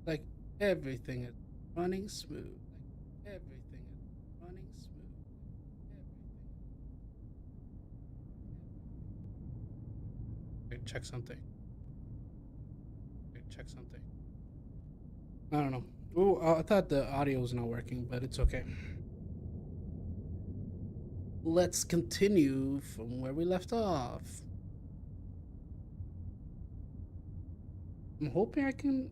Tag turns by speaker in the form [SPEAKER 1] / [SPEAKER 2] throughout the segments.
[SPEAKER 1] Like everything is running smooth. Like everything is running smooth. Wait, check something. Wait, check something. I don't know. Oh, I thought the audio was not working, but it's okay. Let's continue from where we left off. I'm hoping I can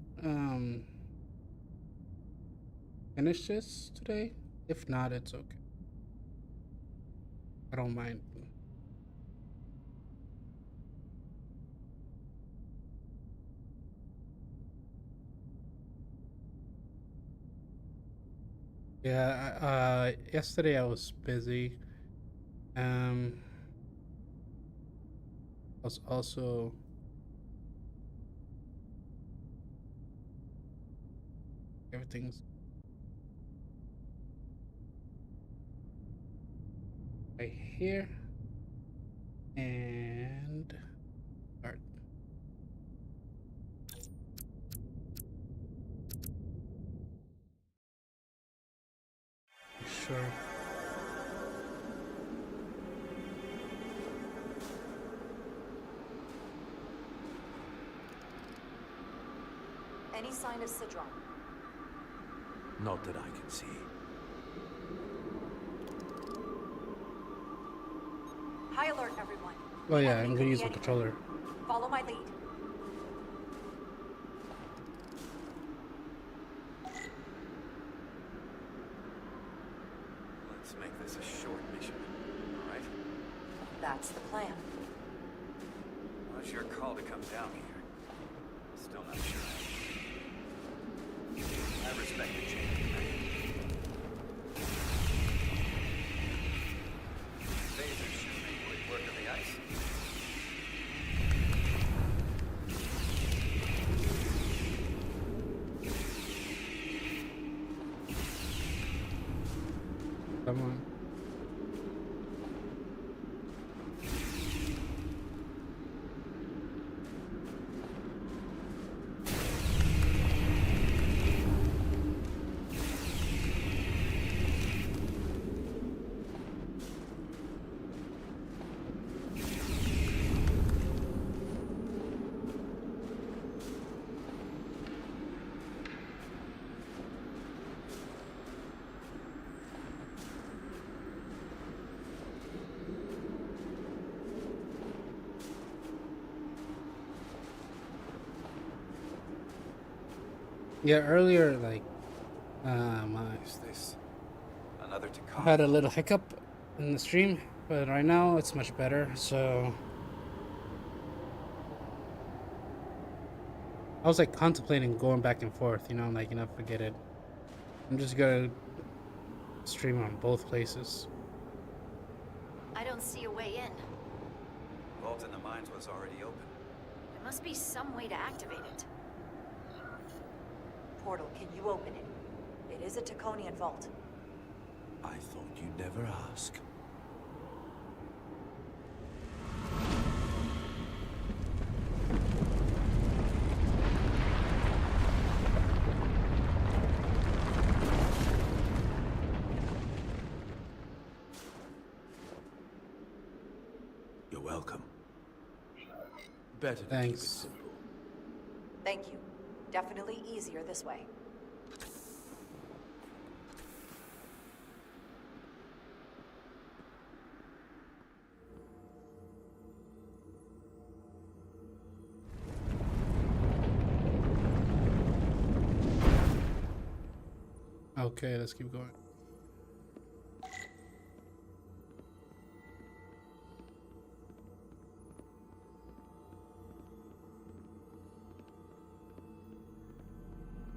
[SPEAKER 1] finish this today. If not, it's okay. I don't mind. Yeah, yesterday I was busy. Um, I was also everything's right here and start. Sure.
[SPEAKER 2] Any sign of Sidron?
[SPEAKER 3] Not that I can see.
[SPEAKER 2] High alert, everyone.
[SPEAKER 1] Oh
[SPEAKER 2] The
[SPEAKER 1] yeah,
[SPEAKER 2] enemy
[SPEAKER 1] I'm
[SPEAKER 2] could
[SPEAKER 1] gonna
[SPEAKER 2] be
[SPEAKER 1] use my
[SPEAKER 2] anywhere.
[SPEAKER 1] controller.
[SPEAKER 2] Follow my lead.
[SPEAKER 3] Let's make this a short mission, all right?
[SPEAKER 2] That's the plan.
[SPEAKER 3] What's your call to come down here? Still not sure. I respect the change of plan. Lasers should make quick work of the ice.
[SPEAKER 1] Come on. Yeah, earlier
[SPEAKER 3] Is this another
[SPEAKER 1] I
[SPEAKER 3] Takan?
[SPEAKER 1] had a little hiccup in the stream, but right now it's much better. So I was like contemplating going back and forth. I'm like, forget it. I'm just gonna stream on both places.
[SPEAKER 4] I don't see a way in.
[SPEAKER 3] Vault in the mines was already open.
[SPEAKER 4] There must be some way to activate it.
[SPEAKER 2] Portal, can you open it? It is a Taconian vault.
[SPEAKER 3] I thought you'd never ask. You're welcome. Better to keep it
[SPEAKER 1] Thanks.
[SPEAKER 3] simple.
[SPEAKER 2] Thank you. Definitely easier this way.
[SPEAKER 1] Okay, let's keep going.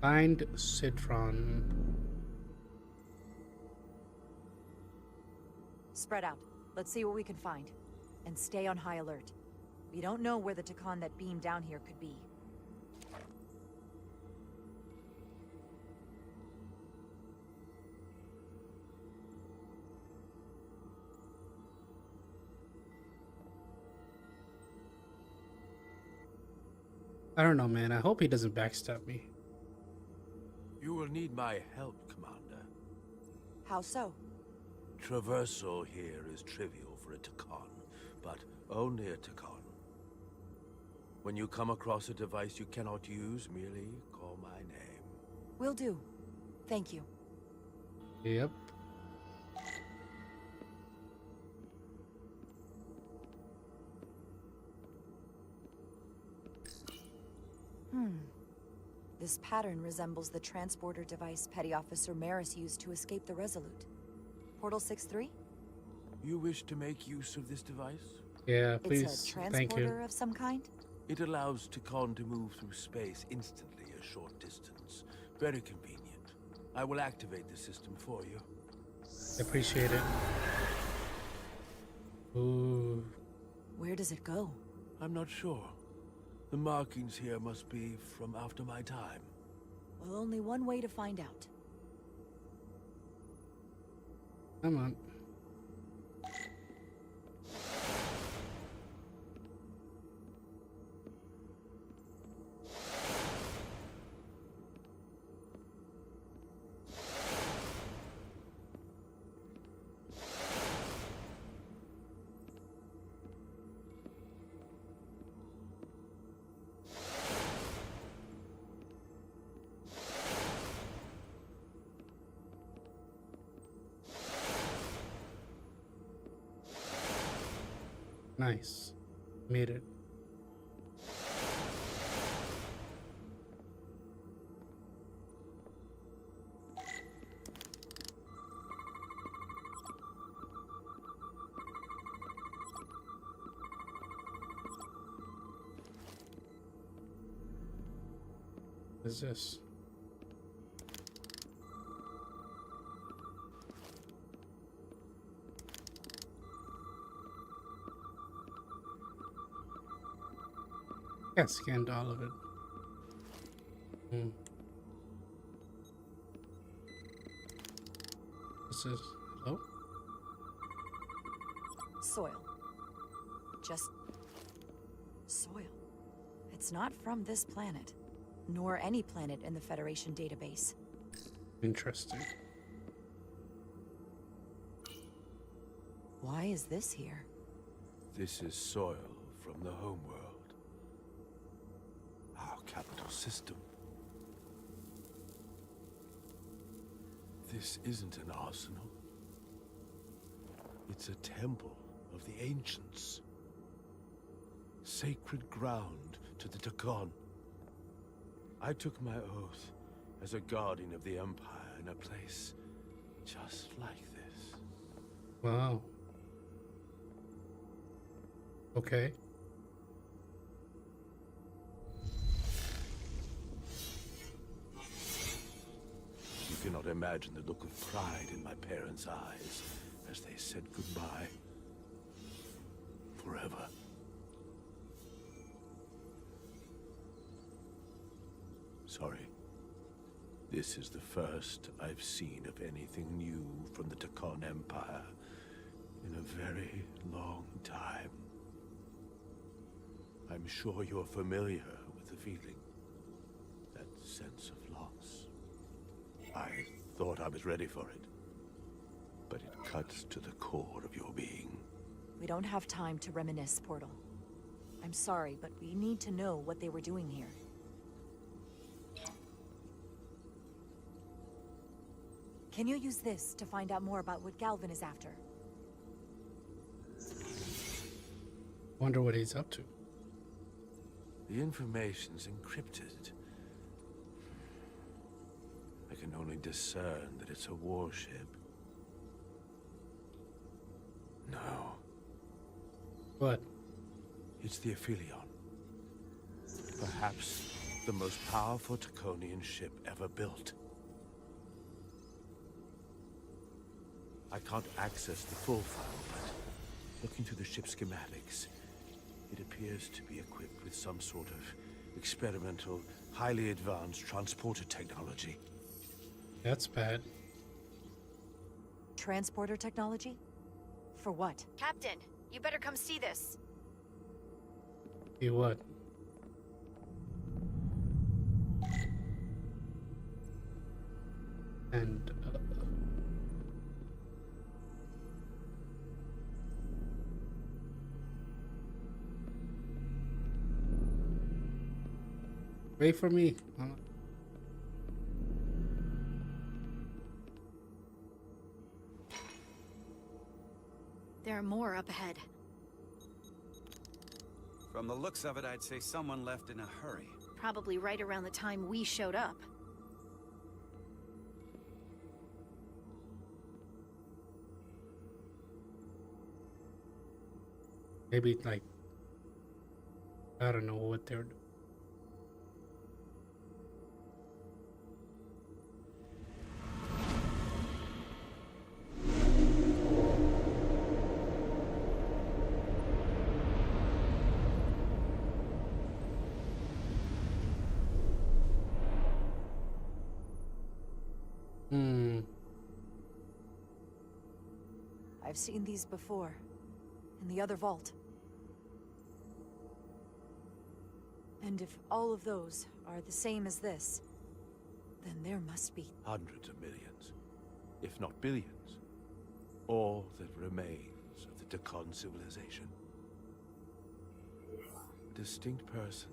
[SPEAKER 1] Find Citron.
[SPEAKER 2] Spread out. Let's see what we can find. And stay on high alert. We don't know where the Takan that beamed down here could be.
[SPEAKER 1] I don't know, man. I hope he doesn't backstab me.
[SPEAKER 5] will need my help, Commander.
[SPEAKER 2] How so?
[SPEAKER 5] Traversal here is trivial for a Takon, but only a Takon. When you come across a device you cannot use, merely call my name.
[SPEAKER 2] Will do. Thank you.
[SPEAKER 1] Yep.
[SPEAKER 2] This pattern resembles the transporter device Petty Officer Maris used to escape the Resolute. Portal 6-3?
[SPEAKER 5] You wish to make use of this device?
[SPEAKER 1] Yeah,
[SPEAKER 2] It's
[SPEAKER 1] please.
[SPEAKER 2] a
[SPEAKER 1] Thank
[SPEAKER 2] transporter
[SPEAKER 1] you.
[SPEAKER 2] of some kind?
[SPEAKER 5] It allows Takon to move through space instantly a short distance. Very convenient. I will activate the system for you.
[SPEAKER 1] I appreciate it. Ooh.
[SPEAKER 2] Where does it go?
[SPEAKER 5] I'm not sure. The markings here must be from after my time.
[SPEAKER 2] Well, only one way to find out.
[SPEAKER 1] Come on. Nice. Made it. What is this? Yeah, scanned all of it. This is hello?
[SPEAKER 2] Soil. Just soil. It's not from this planet, nor any planet in the Federation database.
[SPEAKER 1] Interesting.
[SPEAKER 2] Why is this here?
[SPEAKER 5] This is soil from the homeworld. Our capital system. This isn't an arsenal. It's a temple of the ancients. Sacred ground to the Takon. I took my oath as a guardian of the Empire in a place just like this.
[SPEAKER 1] Wow. Okay.
[SPEAKER 5] You cannot imagine the look of pride in my parents' eyes as they said goodbye. Forever. Sorry. This is the first I've seen of anything new from the Takon Empire in a very long time. I'm sure you're familiar with the feeling. That sense of loss. I thought I was ready for it. But it cuts to the core of your being.
[SPEAKER 2] We don't have time to reminisce, Portal. I'm sorry, but we need to know what they were doing here. Can you use this to find out more about what Galvin is after?
[SPEAKER 1] Wonder what he's up to.
[SPEAKER 5] The information's encrypted. I can only discern that it's a warship. No,
[SPEAKER 1] What?
[SPEAKER 5] it's the Aphelion. Perhaps the most powerful Takonian ship ever built. I can't access the full file, but looking through the ship's schematics, it appears to be equipped with some sort of experimental, highly advanced transporter technology.
[SPEAKER 1] That's bad.
[SPEAKER 2] Transporter technology? For what?
[SPEAKER 4] Captain, you better come see this.
[SPEAKER 1] See what? And wait for me.
[SPEAKER 4] There are more up ahead.
[SPEAKER 3] From the looks of it, I'd say someone left in a hurry.
[SPEAKER 4] Probably right around the time we showed up.
[SPEAKER 1] Maybe like I don't know what they're doing.
[SPEAKER 2] I've seen these before. In the other vault. And if all of those are the same as this, then there must be...
[SPEAKER 5] Hundreds of millions, if not billions. All that remains of the Dakan civilization. A distinct person,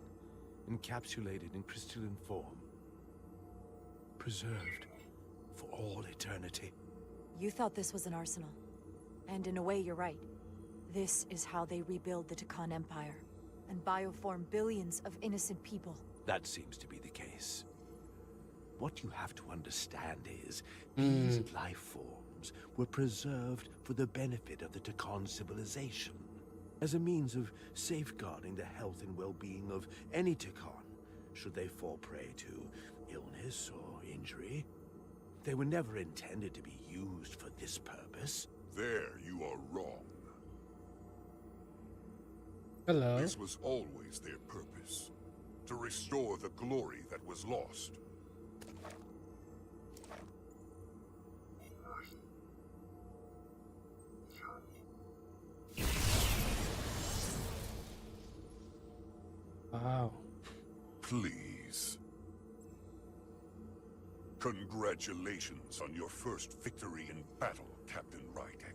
[SPEAKER 5] encapsulated in crystalline form. Preserved for all eternity.
[SPEAKER 2] You thought this was an arsenal. And in a way, you're right. This is how they rebuild the Dakan Empire. And bioform billions of innocent people.
[SPEAKER 5] That seems to be the case. What you have to understand is, these life forms were preserved for the benefit of the Dakan civilization. As a means of safeguarding the health and well-being of any Dakan, should they fall prey to illness or injury. They were never intended to be used for this purpose.
[SPEAKER 6] There you are wrong.
[SPEAKER 1] Hello.
[SPEAKER 6] This was always their purpose. To restore the glory that was lost.
[SPEAKER 1] Wow.
[SPEAKER 6] Please. Congratulations on your first victory in battle, Captain Rydek.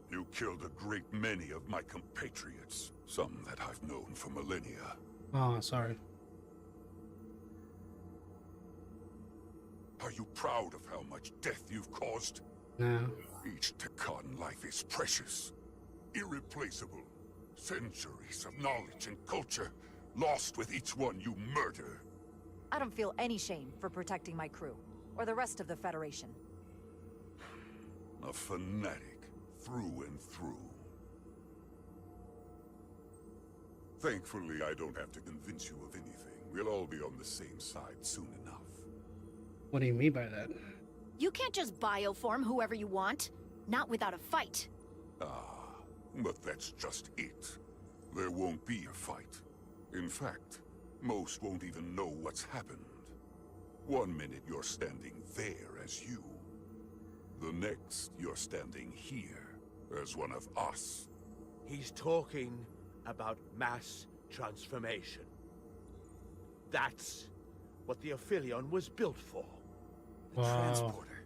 [SPEAKER 6] You killed a great many of my compatriots, some that I've known for millennia.
[SPEAKER 1] Oh, sorry.
[SPEAKER 6] Are you proud of how much death you've caused?
[SPEAKER 1] No.
[SPEAKER 6] Each Dakan life is precious, irreplaceable. Centuries of knowledge and culture, lost with each one you murder.
[SPEAKER 2] I don't feel any shame for protecting my crew, or the rest of the Federation.
[SPEAKER 6] A fanatic, through and through. Thankfully, I don't have to convince you of anything. We'll all be on the same side soon enough.
[SPEAKER 1] What do you mean by that?
[SPEAKER 4] You can't just bioform whoever you want. Not without a fight.
[SPEAKER 6] But that's just it. There won't be a fight. In fact, most won't even know what's happened. One minute you're standing there as you. The next you're standing here as one of us.
[SPEAKER 5] He's talking about mass transformation. That's what the Aphelion was built for.
[SPEAKER 3] The
[SPEAKER 1] Wow.
[SPEAKER 3] transporter.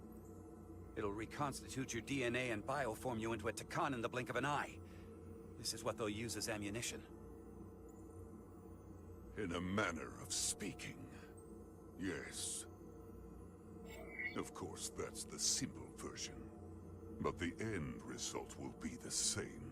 [SPEAKER 3] It'll reconstitute your DNA and bioform you into a Dakan in the blink of an eye. This is what they'll use as ammunition.
[SPEAKER 6] In a manner of speaking. Yes. Of course, that's the simple version. But the end result will be the same.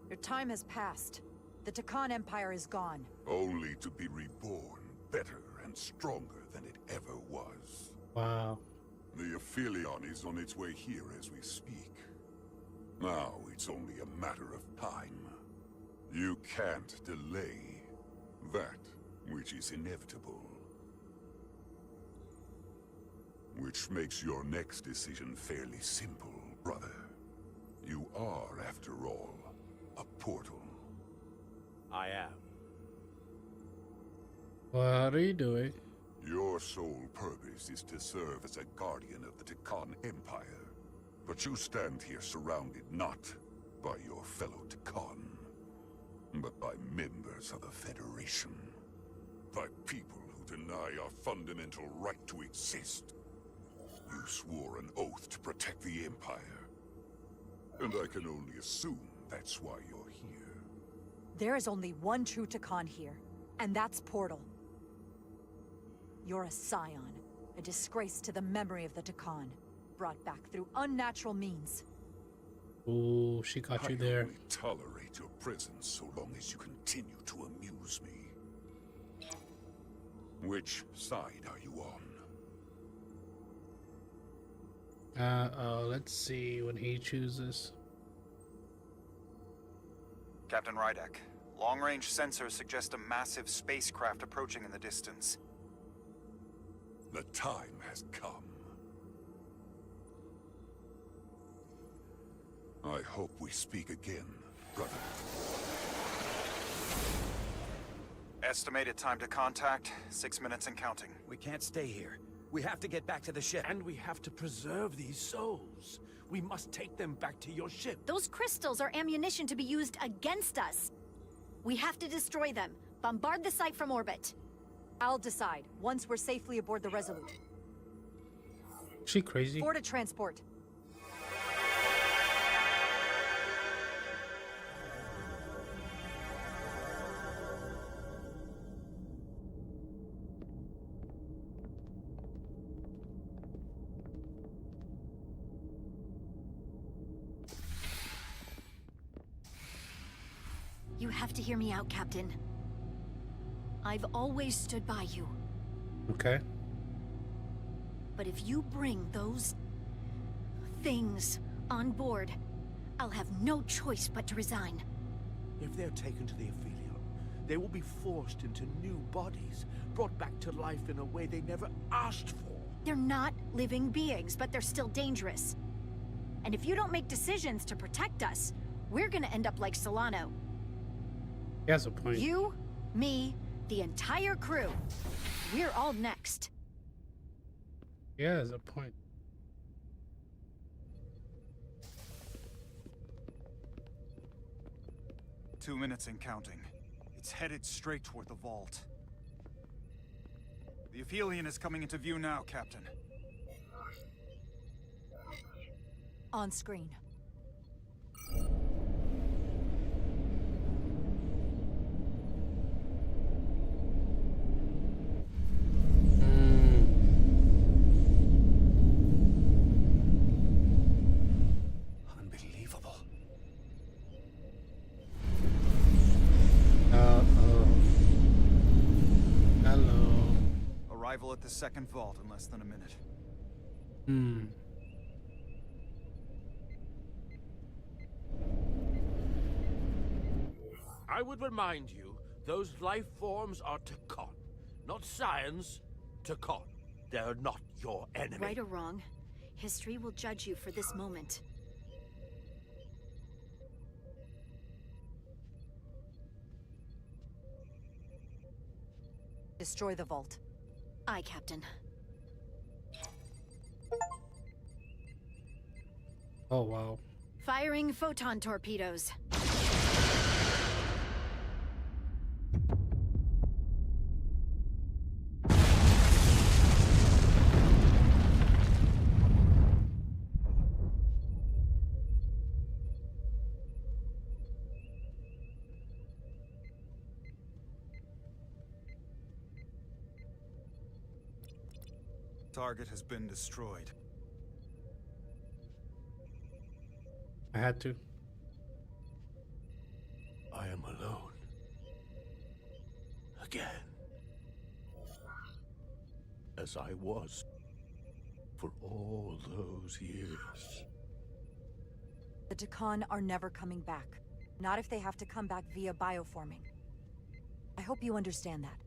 [SPEAKER 2] Your time has passed. The Dakan Empire is gone.
[SPEAKER 6] Only to be reborn better and stronger than it ever was.
[SPEAKER 1] Wow.
[SPEAKER 6] The Aphelion is on its way here as we speak. Now it's only a matter of time. You can't delay that which is inevitable. Which makes your next decision fairly simple, brother. You are, after all, a portal.
[SPEAKER 5] I am.
[SPEAKER 1] What are you doing?
[SPEAKER 6] Your sole purpose is to serve as a guardian of the Dakan Empire. But you stand here surrounded not by your fellow Dakan, but by members of the Federation. By people who deny our fundamental right to exist. You swore an oath to protect the Empire. And I can only assume that's why you're here.
[SPEAKER 2] There is only one true Takan here, and that's Portal. You're a scion, a disgrace to the memory of the Takan, brought back through unnatural means.
[SPEAKER 1] Oh, she got you there.
[SPEAKER 6] I only tolerate your presence so long as you continue to amuse me. Which side are you on?
[SPEAKER 1] Let's see when he chooses.
[SPEAKER 7] Captain Rydek, long-range sensors suggest a massive spacecraft approaching in the distance.
[SPEAKER 6] The time has come. I hope we speak again, brother.
[SPEAKER 7] Estimated time to contact, 6 minutes and counting.
[SPEAKER 3] We can't stay here. We have to get back to the ship.
[SPEAKER 5] And we have to preserve these souls. We must take them back to your ship.
[SPEAKER 4] Those crystals are ammunition to be used against us. We have to destroy them. Bombard the site from orbit.
[SPEAKER 2] I'll decide, once we're safely aboard the Resolute.
[SPEAKER 1] She crazy?
[SPEAKER 2] For to transport.
[SPEAKER 4] You have to hear me out, Captain. I've always stood by you.
[SPEAKER 1] Okay.
[SPEAKER 4] But if you bring those things on board, I'll have no choice but to resign.
[SPEAKER 5] If they're taken to the Aphelion, they will be forced into new bodies, brought back to life in a way they never asked for.
[SPEAKER 4] They're not living beings, but they're still dangerous. And if you don't make decisions to protect us, we're gonna end up like Solano.
[SPEAKER 1] He has a point.
[SPEAKER 4] You, me, the entire crew. We're all next.
[SPEAKER 1] He has a point.
[SPEAKER 7] Two minutes and counting. It's headed straight toward the vault. The Aphelion is coming into view now, Captain.
[SPEAKER 2] On screen.
[SPEAKER 3] Unbelievable.
[SPEAKER 1] Hello.
[SPEAKER 7] Arrival at the second vault in less than a minute.
[SPEAKER 5] I would remind you, those life forms are Takan, not science. Takan. They're not your enemy.
[SPEAKER 4] Right or wrong, history will judge you for this moment.
[SPEAKER 2] Destroy the vault.
[SPEAKER 4] Aye, Captain.
[SPEAKER 1] Oh, wow.
[SPEAKER 4] Firing photon torpedoes.
[SPEAKER 7] Target has been destroyed.
[SPEAKER 1] I had to.
[SPEAKER 5] I am alone. Again. As I was for all those years.
[SPEAKER 2] The Takan are never coming back. Not if they have to come back via bioforming. I hope you understand that.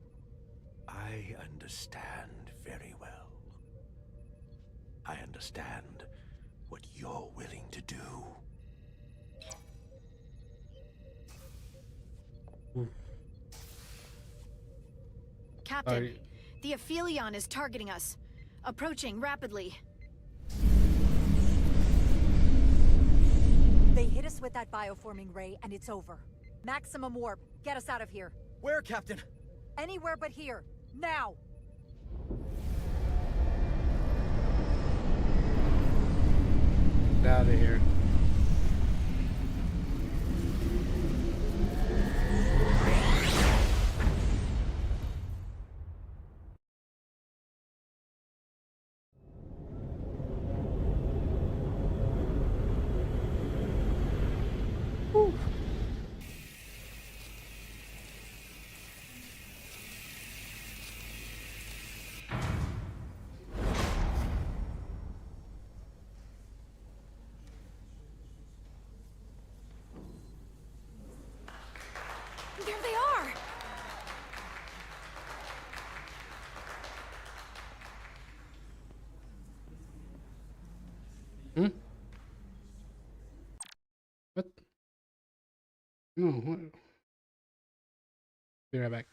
[SPEAKER 5] I understand very well. I understand what you're willing to do.
[SPEAKER 4] Captain, the Aphelion is targeting us. Approaching rapidly.
[SPEAKER 2] They hit us with that bioforming ray, and it's over. Maximum warp. Get us out of here.
[SPEAKER 3] Where, Captain?
[SPEAKER 2] Anywhere but here. Now!
[SPEAKER 1] out of here.
[SPEAKER 4] There they are!
[SPEAKER 1] Hmm? What? No, what? Be right back.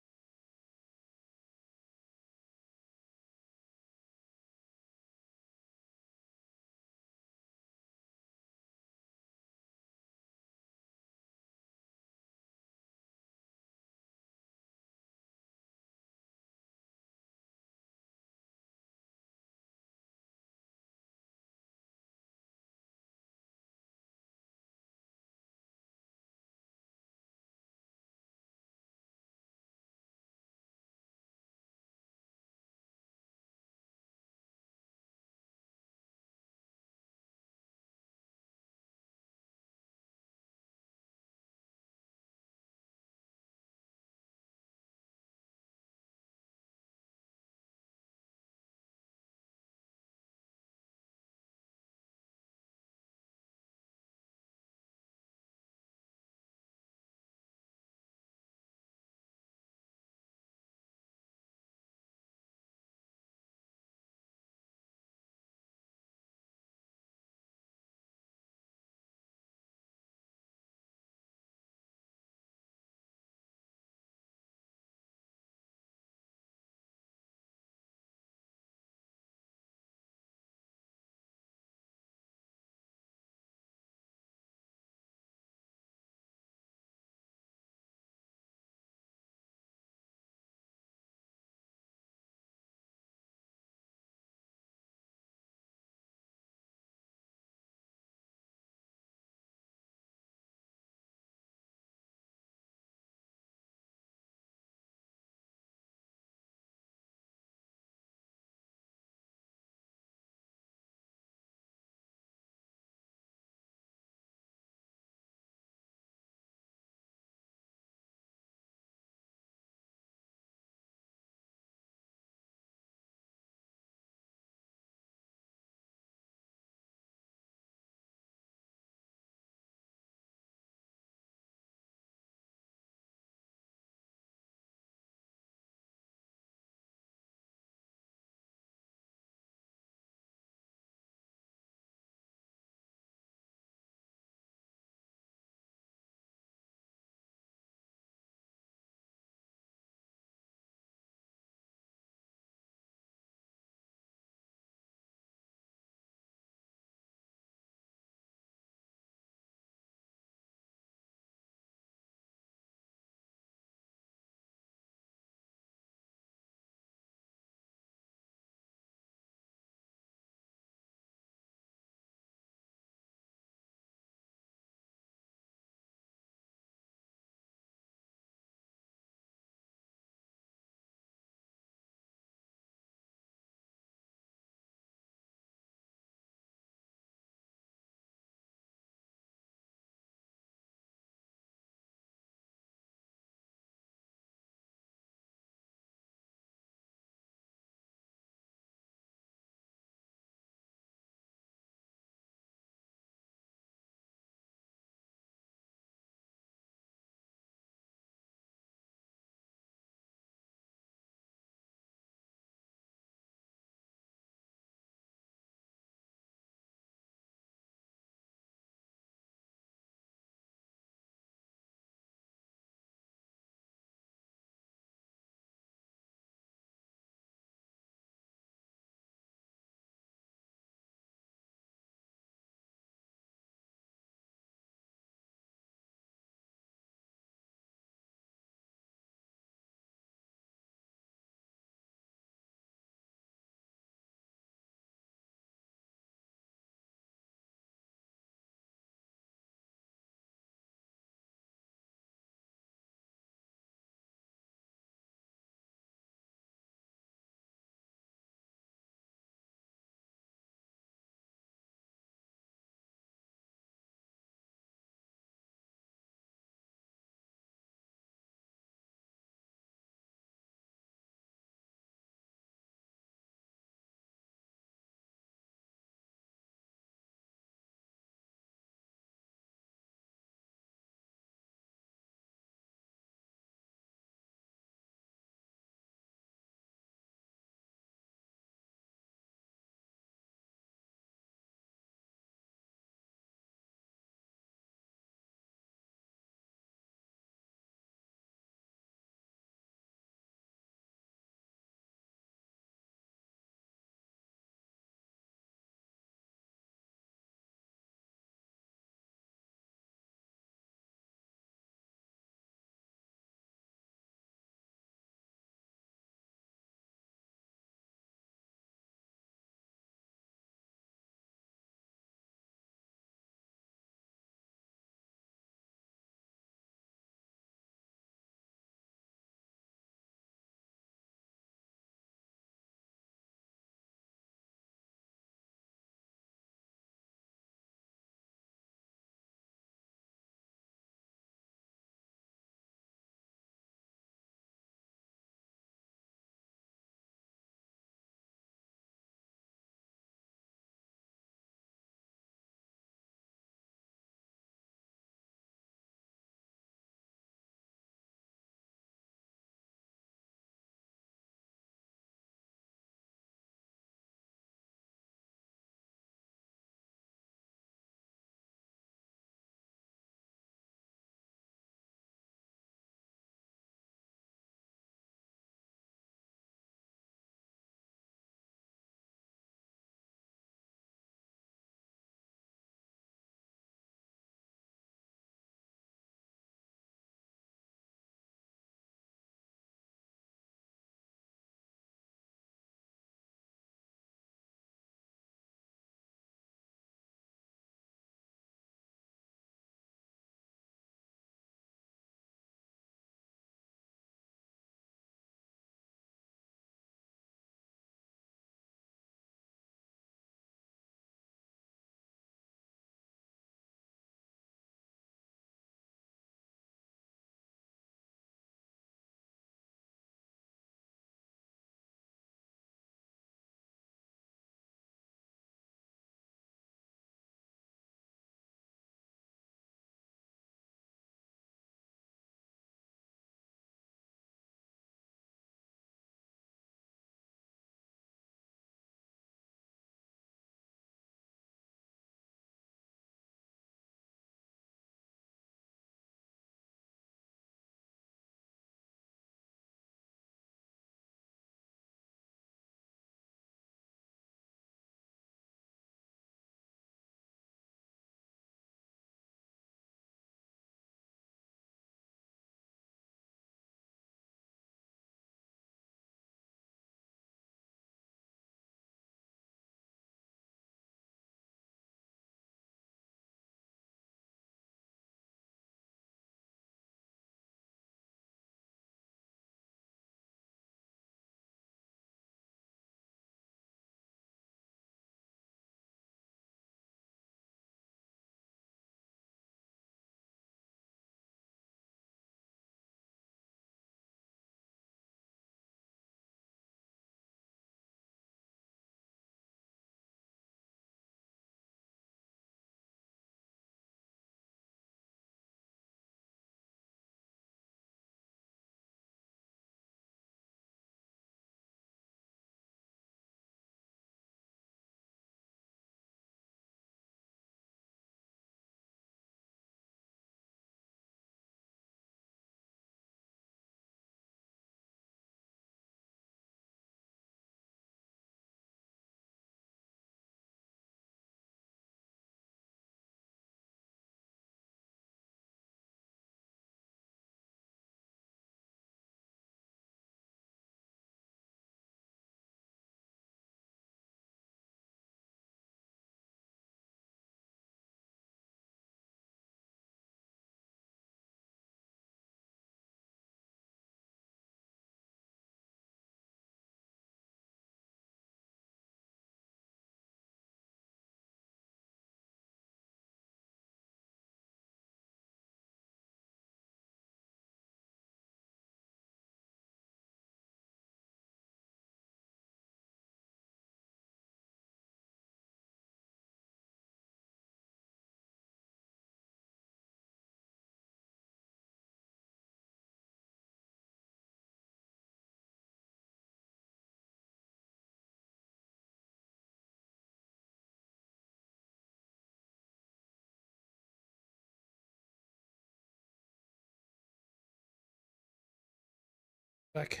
[SPEAKER 1] Back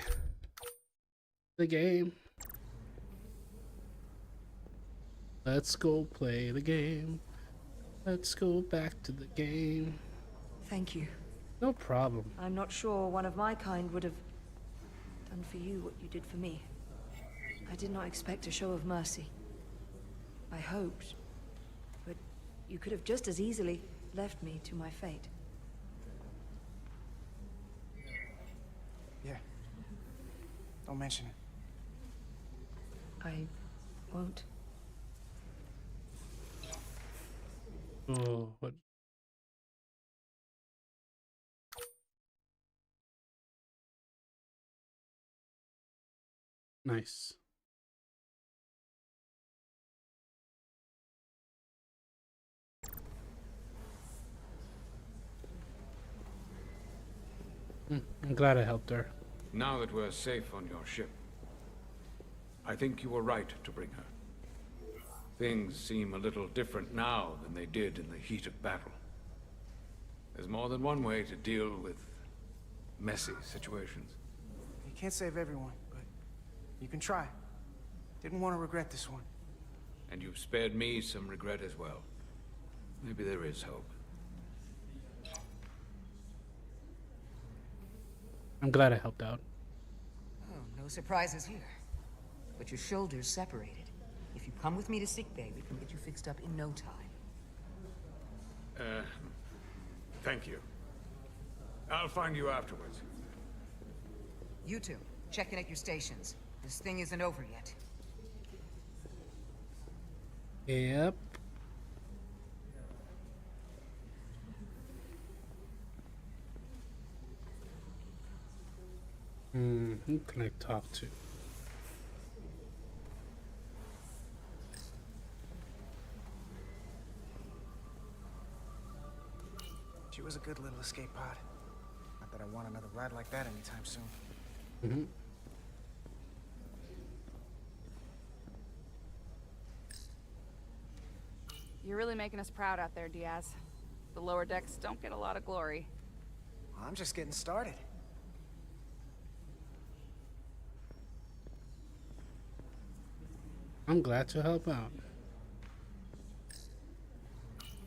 [SPEAKER 1] the game. Let's go play the game. Let's go back to the game.
[SPEAKER 2] Thank you.
[SPEAKER 1] No problem.
[SPEAKER 2] I'm not sure one of my kind would have done for you what you did for me. I did not expect a show of mercy. I hoped, but you could have just as easily left me to my fate.
[SPEAKER 8] Yeah. Don't mention it.
[SPEAKER 2] I won't.
[SPEAKER 1] Oh, what? Nice. I'm glad I helped her.
[SPEAKER 9] Now that we're safe on your ship, I think you were right to bring her. Things seem a little different now than they did in the heat of battle. There's more than one way to deal with messy situations.
[SPEAKER 8] You can't save everyone, but you can try. Didn't want to regret this one.
[SPEAKER 9] And you've spared me some regret as well. Maybe there is hope.
[SPEAKER 1] I'm glad I helped out.
[SPEAKER 10] Oh, no surprises here. But your shoulders separated. If you come with me to sickbay, we can get you fixed up in no time.
[SPEAKER 9] Thank you. I'll find you afterwards.
[SPEAKER 10] You two, check in at your stations. This thing isn't over yet.
[SPEAKER 1] Yep. Who can I talk to?
[SPEAKER 8] She was a good little escape pod. Not that I want another ride like that anytime soon.
[SPEAKER 1] Mm-hmm.
[SPEAKER 11] You're really making us proud out there, Diaz. The lower decks don't get a lot of glory.
[SPEAKER 8] Well, I'm just getting started.
[SPEAKER 1] I'm glad to help out.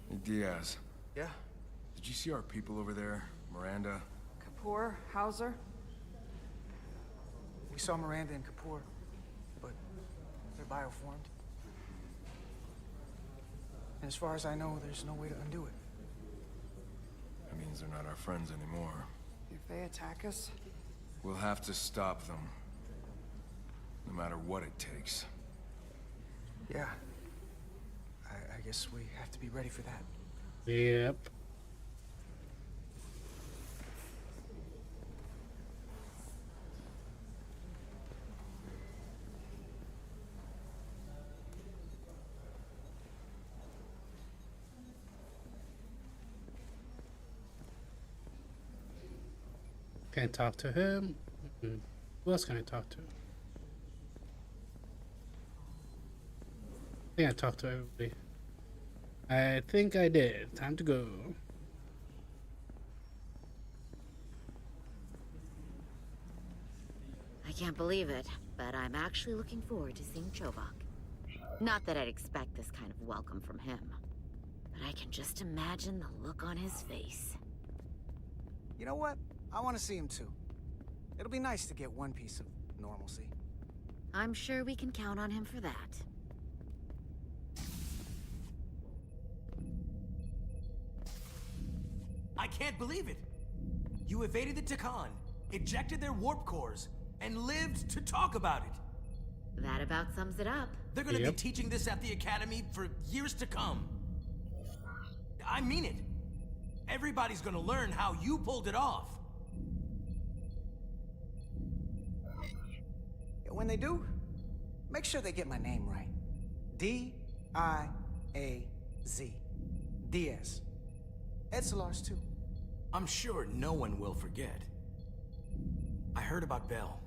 [SPEAKER 12] Hey, Diaz,
[SPEAKER 8] Yeah?
[SPEAKER 12] did you see our people over there? Miranda?
[SPEAKER 11] Kapoor, Hauser?
[SPEAKER 8] We saw Miranda and Kapoor, but they're bioformed. And as far as I know, there's no way to undo it.
[SPEAKER 12] That means they're not our friends anymore.
[SPEAKER 11] If they attack us?
[SPEAKER 12] We'll have to stop them. No matter what it takes.
[SPEAKER 8] Yeah. I guess we have to be ready for that.
[SPEAKER 1] Yep. Can't talk to him. Who else can I talk to? I think I talked to everybody. I think I did. Time to go.
[SPEAKER 13] I can't believe it, but I'm actually looking forward to seeing Chobok. Not that I'd expect this kind of welcome from him, but I can just imagine the look on his face.
[SPEAKER 8] You know what? I want to see him too. It'll be nice to get one piece of normalcy.
[SPEAKER 13] I'm sure we can count on him for that.
[SPEAKER 14] I can't believe it! You evaded the Takan, ejected their warp cores, and lived to talk about it!
[SPEAKER 13] That about sums it up.
[SPEAKER 14] They're gonna be teaching this at the Academy for years to come. I mean it. Everybody's gonna learn how you pulled it off.
[SPEAKER 8] Yeah, when they do, make sure they get my name right. D-I-A-Z. Diaz. Edsalar's too.
[SPEAKER 14] I'm sure no one will forget. I heard about Belle.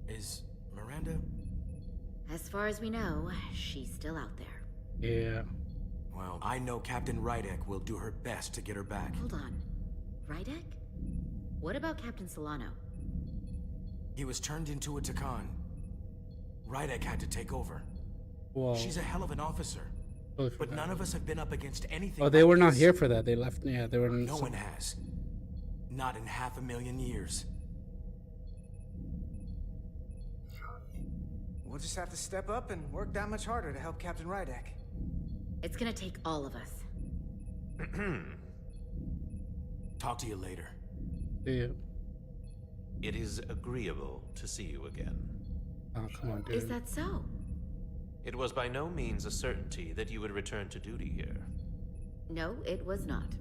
[SPEAKER 14] Is Miranda?
[SPEAKER 13] As far as we know, she's still out there.
[SPEAKER 1] Yeah.
[SPEAKER 14] Well, I know Captain Rydek will do her best to get her back.
[SPEAKER 13] Hold on. Rydek? What about Captain Solano?
[SPEAKER 14] He was turned into a Takan. Rydek had to take over.
[SPEAKER 1] Whoa.
[SPEAKER 14] She's a hell of an officer.
[SPEAKER 1] Totally
[SPEAKER 14] But
[SPEAKER 1] forgot.
[SPEAKER 14] none of us have been up against anything.
[SPEAKER 1] Oh, they
[SPEAKER 14] like
[SPEAKER 1] were not
[SPEAKER 14] this.
[SPEAKER 1] here for that. They left. Yeah, they were.
[SPEAKER 14] No one has. Not in 500,000 years.
[SPEAKER 8] We'll just have to step up and work that much harder to help Captain Rydek.
[SPEAKER 13] It's gonna take all of us.
[SPEAKER 14] Talk to you later.
[SPEAKER 1] Yeah.
[SPEAKER 15] It is agreeable to see you again.
[SPEAKER 1] Oh, come on, dude.
[SPEAKER 13] Is that so?
[SPEAKER 15] It was by no means a certainty that you would return to duty here.
[SPEAKER 13] No, it was not.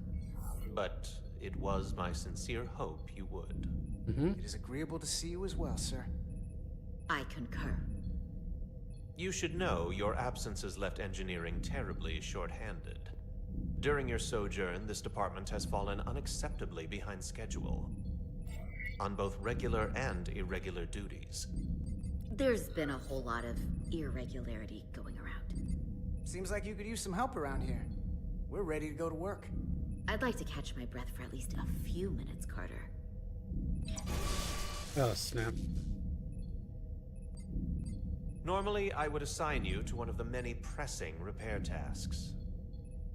[SPEAKER 15] But it was my sincere hope you would.
[SPEAKER 8] It is agreeable to see you as well, sir.
[SPEAKER 13] I concur.
[SPEAKER 15] You should know your absence has left engineering terribly short-handed. During your sojourn, this department has fallen unacceptably behind schedule on both regular and irregular duties.
[SPEAKER 13] There's been a whole lot of irregularity going around.
[SPEAKER 8] Seems like you could use some help around here. We're ready to go to work.
[SPEAKER 13] I'd like to catch my breath for at least a few minutes, Carter.
[SPEAKER 1] Oh, snap.
[SPEAKER 15] Normally, I would assign you to one of the many pressing repair tasks.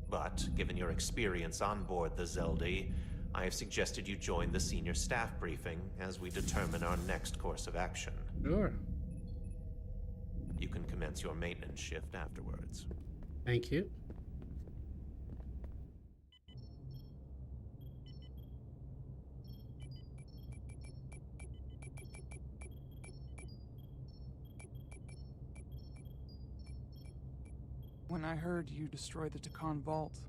[SPEAKER 15] But, given your experience on board the Zeldi, I have suggested you join the senior staff briefing as we determine our next course of action.
[SPEAKER 1] Sure.
[SPEAKER 15] You can commence your maintenance shift afterwards.
[SPEAKER 1] Thank you.
[SPEAKER 16] When I heard you destroyed the Takan vault,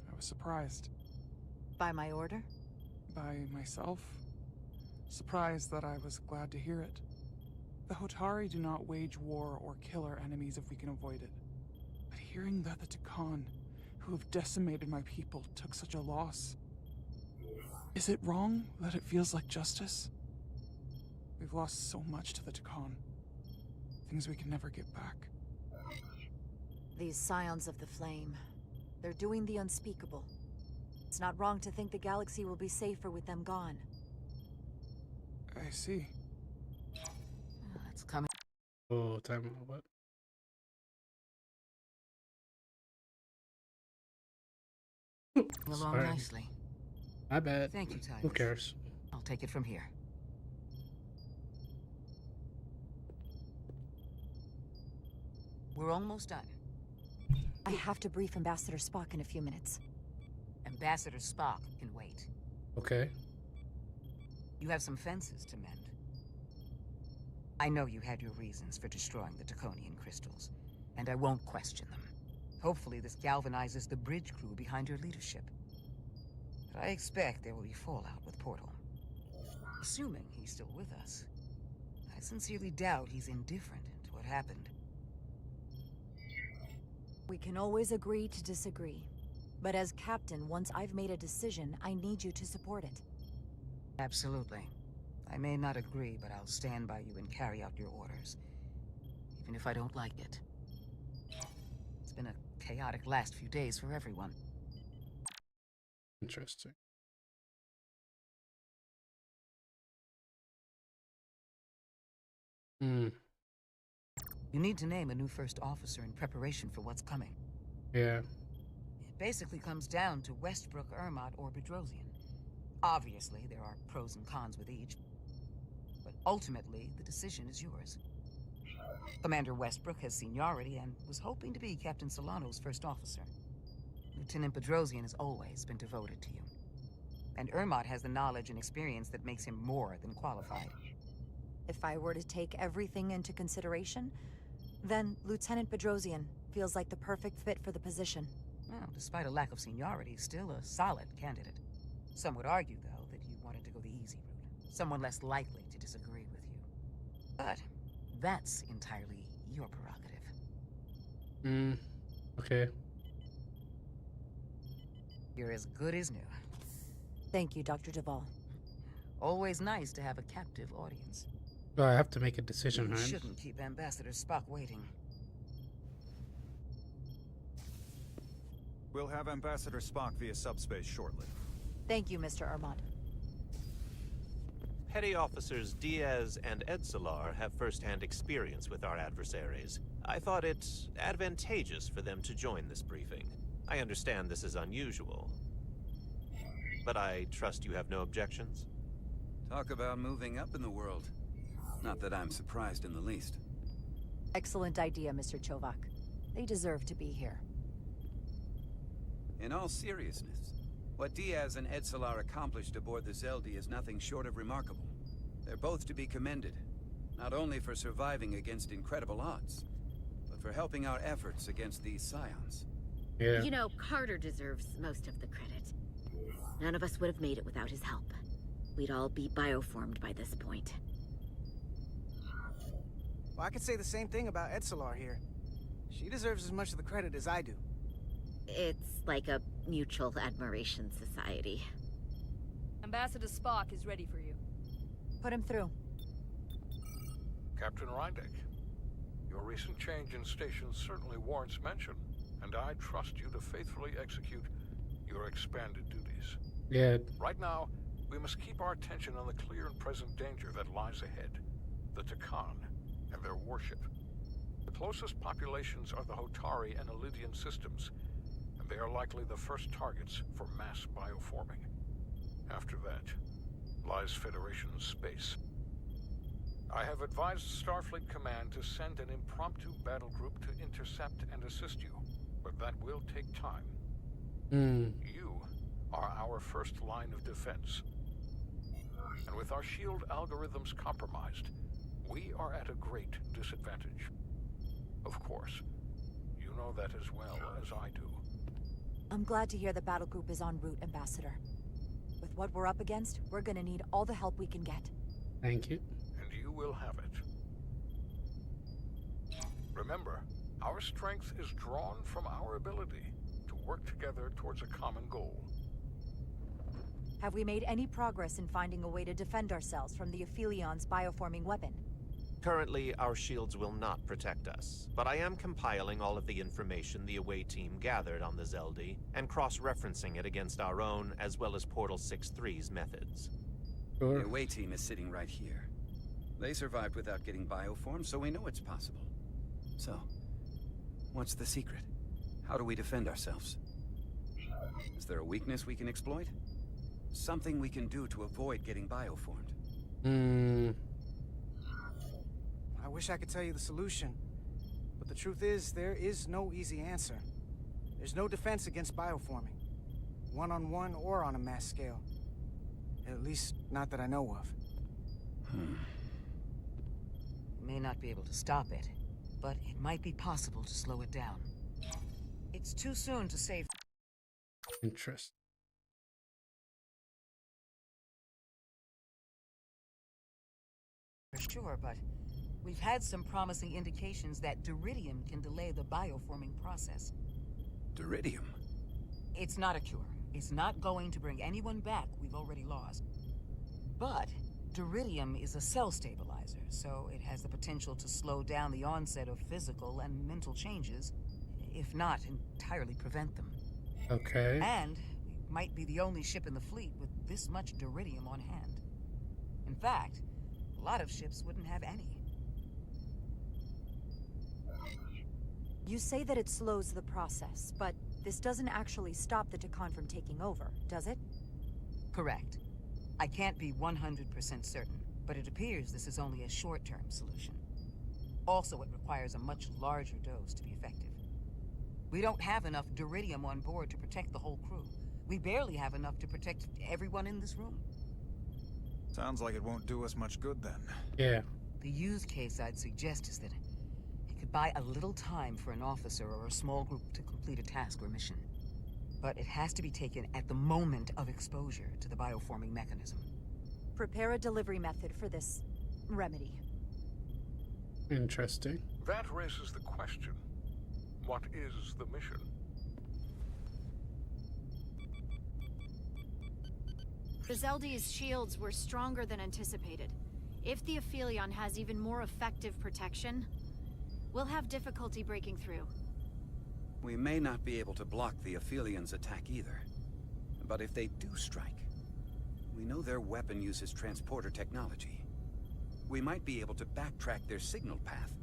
[SPEAKER 16] I was surprised.
[SPEAKER 2] By my order?
[SPEAKER 16] By myself? Surprised that I was glad to hear it. The Hotari do not wage war or kill our enemies if we can avoid it. But hearing that the Takan, who have decimated my people, took such a loss... Is it wrong that it feels like justice? We've lost so much to the Takan. Things we can never get back.
[SPEAKER 2] These scions of the flame. They're doing the unspeakable. It's not wrong to think the galaxy will be safer with them gone.
[SPEAKER 16] I see.
[SPEAKER 10] It's coming.
[SPEAKER 1] Oh, time out. What?
[SPEAKER 10] Along
[SPEAKER 1] Sorry.
[SPEAKER 10] nicely.
[SPEAKER 1] My bad.
[SPEAKER 10] Thank you, Titus.
[SPEAKER 1] Who cares?
[SPEAKER 10] I'll take it from here. We're almost done.
[SPEAKER 2] I have to brief Ambassador Spock in a few minutes.
[SPEAKER 10] Ambassador Spock can wait.
[SPEAKER 1] Okay.
[SPEAKER 10] You have some fences to mend. I know you had your reasons for destroying the Draconian crystals, and I won't question them. Hopefully this galvanizes the bridge crew behind your leadership. But I expect there will be fallout with Portal. Assuming he's still with us, I sincerely doubt he's indifferent to what happened.
[SPEAKER 2] We can always agree to disagree. But as captain, once I've made a decision, I need you to support it.
[SPEAKER 10] Absolutely. I may not agree, but I'll stand by you and carry out your orders. Even if I don't like it. It's been a chaotic last few days for everyone.
[SPEAKER 1] Interesting.
[SPEAKER 10] You need to name a new first officer in preparation for what's coming.
[SPEAKER 1] Yeah.
[SPEAKER 10] It basically comes down to Westbrook, Ermot, or Bedrosian. Obviously, there are pros and cons with each, but ultimately, the decision is yours. Commander Westbrook has seniority and was hoping to be Captain Solano's first officer. Lieutenant Bedrosian has always been devoted to you. And Ermot has the knowledge and experience that makes him more than qualified.
[SPEAKER 2] If I were to take everything into consideration, then Lieutenant Bedrosian feels like the perfect fit for the position.
[SPEAKER 10] Well, despite a lack of seniority, still a solid candidate. Some would argue, though, that you wanted to go the easy route. Someone less likely to disagree with you. But that's entirely your prerogative.
[SPEAKER 1] Okay.
[SPEAKER 10] You're as good as new.
[SPEAKER 2] Thank you, Dr. Duvall.
[SPEAKER 10] Always nice to have a captive audience.
[SPEAKER 1] Oh, I have to make a decision,
[SPEAKER 10] You
[SPEAKER 1] right?
[SPEAKER 10] shouldn't keep Ambassador Spock waiting.
[SPEAKER 7] We'll have Ambassador Spock via subspace shortly.
[SPEAKER 2] Thank you, Mr. Ermot.
[SPEAKER 15] Petty Officers Diaz and Edsolar have first-hand experience with our adversaries. I thought it advantageous for them to join this briefing. I understand this is unusual, but I trust you have no objections?
[SPEAKER 3] Talk about moving up in the world. Not that I'm surprised in the least.
[SPEAKER 2] Excellent idea, Mr. Chovak. They deserve to be here.
[SPEAKER 3] In all seriousness, what Diaz and Edsolar accomplished aboard the Zeldi is nothing short of remarkable. They're both to be commended, not only for surviving against incredible odds, but for helping our efforts against these scions.
[SPEAKER 13] Yeah. You know, Carter deserves most of the credit. None of us would have made it without his help. We'd all be bioformed by this point.
[SPEAKER 8] Well, I could say the same thing about Edsolar here. She deserves as much of the credit as I do.
[SPEAKER 13] It's like a mutual admiration society.
[SPEAKER 2] Ambassador Spock is ready for you. Put him through.
[SPEAKER 9] Captain Rydek, your recent change in station certainly warrants mention, and I trust you to faithfully execute your expanded duties.
[SPEAKER 1] Yeah.
[SPEAKER 9] Right now, we must keep our attention on the clear and present danger that lies ahead. The Takan and their warship. The closest populations are the Hotari and Elydian systems, and they are likely the first targets for mass bioforming. After that, lies Federation space. I have advised Starfleet Command to send an impromptu battle group to intercept and assist you, but that will take time. You are our first line of defense. And with our shield algorithms compromised, we are at a great disadvantage. Of course, you know that as well as I do.
[SPEAKER 2] I'm glad to hear the battle group is en route, Ambassador. With what we're up against, we're gonna need all the help we can get.
[SPEAKER 1] Thank you.
[SPEAKER 9] And you will have it. Remember, our strength is drawn from our ability to work together towards a common goal.
[SPEAKER 2] Have we made any progress in finding a way to defend ourselves from the Aphilion's bioforming weapon?
[SPEAKER 15] Currently, our shields will not protect us, but I am compiling all of the information the away team gathered on the Zeldi and cross-referencing it against our own as well as Portal 6-3's methods.
[SPEAKER 1] Sure.
[SPEAKER 3] The away team is sitting right here. They survived without getting bioformed, so we know it's possible. So, what's the secret? How do we defend ourselves? Is there a weakness we can exploit? Something we can do to avoid getting bioformed?
[SPEAKER 8] I wish I could tell you the solution, but the truth is, there is no easy answer. There's no defense against bioforming, one-on-one or on a mass scale. At least, not that I know of.
[SPEAKER 10] May not be able to stop it, but it might be possible to slow it down. It's too soon to say.
[SPEAKER 1] Interesting.
[SPEAKER 10] For sure, but we've had some promising indications that Duridium can delay the bioforming process.
[SPEAKER 3] Duridium?
[SPEAKER 10] It's not a cure. It's not going to bring anyone back we've already lost. But Duridium is a cell stabilizer, so it has the potential to slow down the onset of physical and mental changes, if not entirely prevent them.
[SPEAKER 1] Okay.
[SPEAKER 10] And we might be the only ship in the fleet with this much Duridium on hand. In fact, a lot of ships wouldn't have any.
[SPEAKER 2] You say that it slows the process, but this doesn't actually stop the Takan from taking over, does it?
[SPEAKER 10] Correct. I can't be 100% certain, but it appears this is only a short-term solution. Also, it requires a much larger dose to be effective. We don't have enough Duridium on board to protect the whole crew. We barely have enough to protect everyone in this room.
[SPEAKER 7] Sounds like it won't do us much good then.
[SPEAKER 1] Yeah.
[SPEAKER 10] The use case I'd suggest is that it could buy a little time for an officer or a small group to complete a task or mission. But it has to be taken at the moment of exposure to the bioforming mechanism.
[SPEAKER 2] Prepare a delivery method for this remedy.
[SPEAKER 1] Interesting.
[SPEAKER 9] That raises the question. What is the mission?
[SPEAKER 4] The Zeldi's shields were stronger than anticipated. If the Aphelion has even more effective protection, we'll have difficulty breaking through.
[SPEAKER 3] We may not be able to block the Aphelions' attack either. But if they do strike, We know their weapon uses transporter technology. We might be able to backtrack their signal path.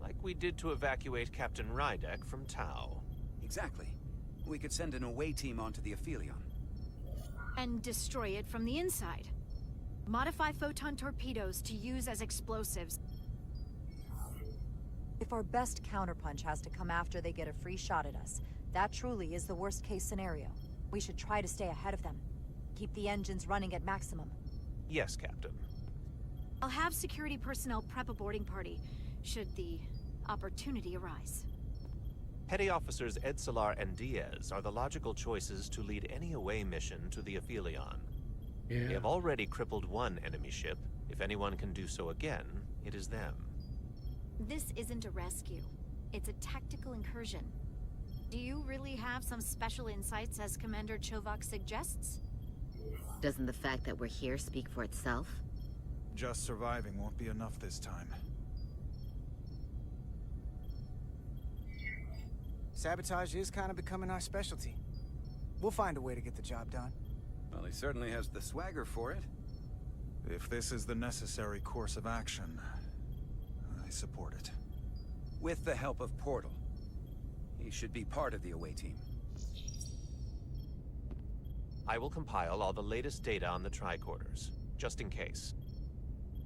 [SPEAKER 15] Like we did to evacuate Captain Rydek from Tau.
[SPEAKER 3] Exactly. We could send an away team onto the Aphelion.
[SPEAKER 4] And destroy it from the inside. Modify photon torpedoes to use as explosives.
[SPEAKER 2] If our best counterpunch has to come after they get a free shot at us, that truly is the worst-case scenario. We should try to stay ahead of them. Keep the engines running at maximum.
[SPEAKER 15] Yes, Captain.
[SPEAKER 4] I'll have security personnel prep a boarding party, should the opportunity arise.
[SPEAKER 15] Petty Officers Edsalar and Diaz are the logical choices to lead any away mission to the Aphelion.
[SPEAKER 1] Yeah.
[SPEAKER 15] They have already crippled one enemy ship. If anyone can do so again, it is them.
[SPEAKER 4] This isn't a rescue. It's a tactical incursion. Do you really have some special insights, as Commander Chovak suggests?
[SPEAKER 13] Doesn't the fact that we're here speak for itself?
[SPEAKER 17] Just surviving won't be enough this time.
[SPEAKER 8] Sabotage is kind of becoming our specialty. We'll find a way to get the job done.
[SPEAKER 3] Well, he certainly has the swagger for it.
[SPEAKER 17] If this is the necessary course of action, I support it.
[SPEAKER 3] With the help of Portal. He should be part of the away team.
[SPEAKER 15] I will compile all the latest data on the tricorders, just in case.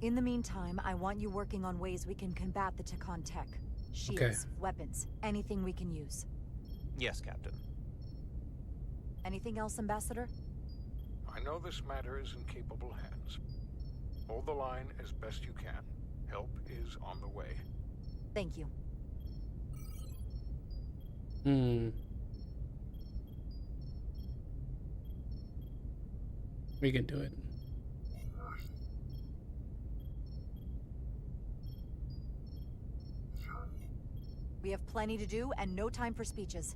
[SPEAKER 2] In the meantime, I want you working on ways we can combat the Takan tech. Shields, weapons, anything we can use.
[SPEAKER 15] Yes, Captain.
[SPEAKER 2] Anything else, Ambassador?
[SPEAKER 18] I know this matter is in capable hands. Hold the line as best you can. Help is on the way.
[SPEAKER 2] Thank you.
[SPEAKER 1] We can do it.
[SPEAKER 2] We have plenty to do and no time for speeches.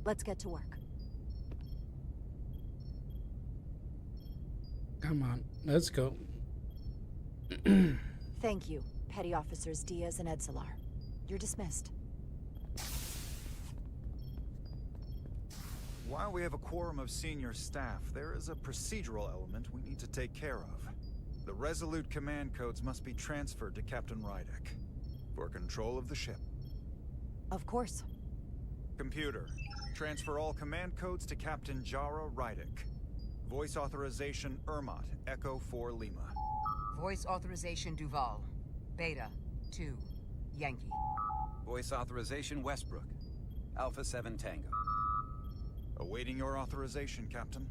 [SPEAKER 2] Let's get to work.
[SPEAKER 1] Come on, let's go.
[SPEAKER 2] Thank you, Petty Officers Diaz and Edsalar. You're dismissed.
[SPEAKER 17] While we have a quorum of senior staff, there is a procedural element we need to take care of. The Resolute command codes must be transferred to Captain Rydek for control of the ship.
[SPEAKER 2] Of course.
[SPEAKER 17] Computer, transfer all command codes to Captain Jara Rydek. Voice authorization Ermot, Echo 4 Lima.
[SPEAKER 10] Voice authorization Duval. Beta 2 Yankee.
[SPEAKER 3] Voice authorization Westbrook, Alpha 7 Tango.
[SPEAKER 17] Awaiting your authorization, Captain.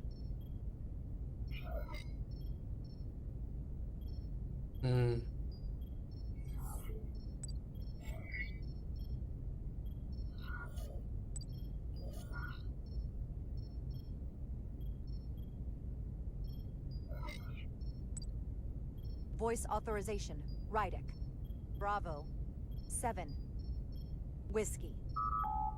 [SPEAKER 2] Voice authorization, Rydek. Bravo. 7. Whiskey.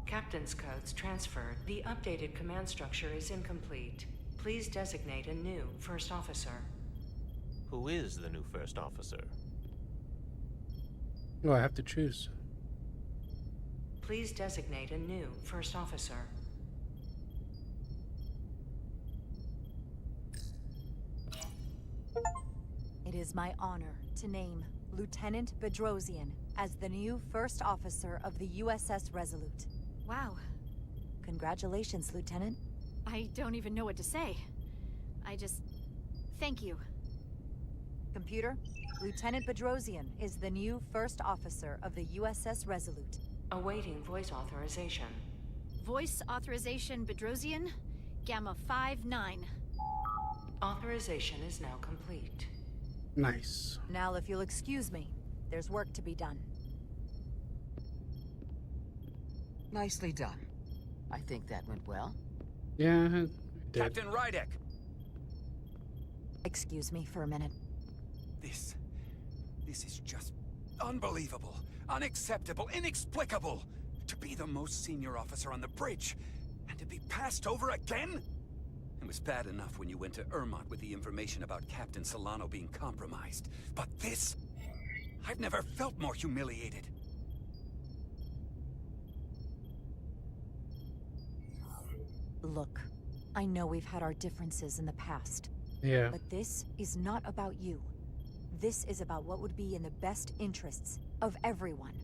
[SPEAKER 19] Captain's codes transferred. The updated command structure is incomplete. Please designate a new first officer.
[SPEAKER 15] Who is the new first officer?
[SPEAKER 1] Oh, I have to choose.
[SPEAKER 19] Please designate a new first officer.
[SPEAKER 2] It is my honor to name Lieutenant Bedrosian as the new first officer of the USS Resolute.
[SPEAKER 4] Wow.
[SPEAKER 2] Congratulations, Lieutenant.
[SPEAKER 4] I don't even know what to say. Thank you.
[SPEAKER 2] Computer, Lieutenant Bedrosian is the new first officer of the USS Resolute.
[SPEAKER 19] Awaiting voice authorization.
[SPEAKER 4] Voice authorization Bedrosian, Gamma 5-9.
[SPEAKER 19] Authorization is now complete.
[SPEAKER 1] Nice.
[SPEAKER 2] Now, if you'll excuse me, there's work to be done.
[SPEAKER 10] Nicely done. I think that went well.
[SPEAKER 1] Yeah, it did.
[SPEAKER 3] Captain Rydek!
[SPEAKER 2] Excuse me for a minute.
[SPEAKER 3] This is just unbelievable, unacceptable, inexplicable. To be the most senior officer on the bridge, and to be passed over again? It was bad enough when you went to Ermot with the information about Captain Solano being compromised. But this? I've never felt more humiliated.
[SPEAKER 2] Look, I know we've had our differences in the past,
[SPEAKER 1] Yeah.
[SPEAKER 20] But this is not about you. This is about what would be in the best interests of everyone.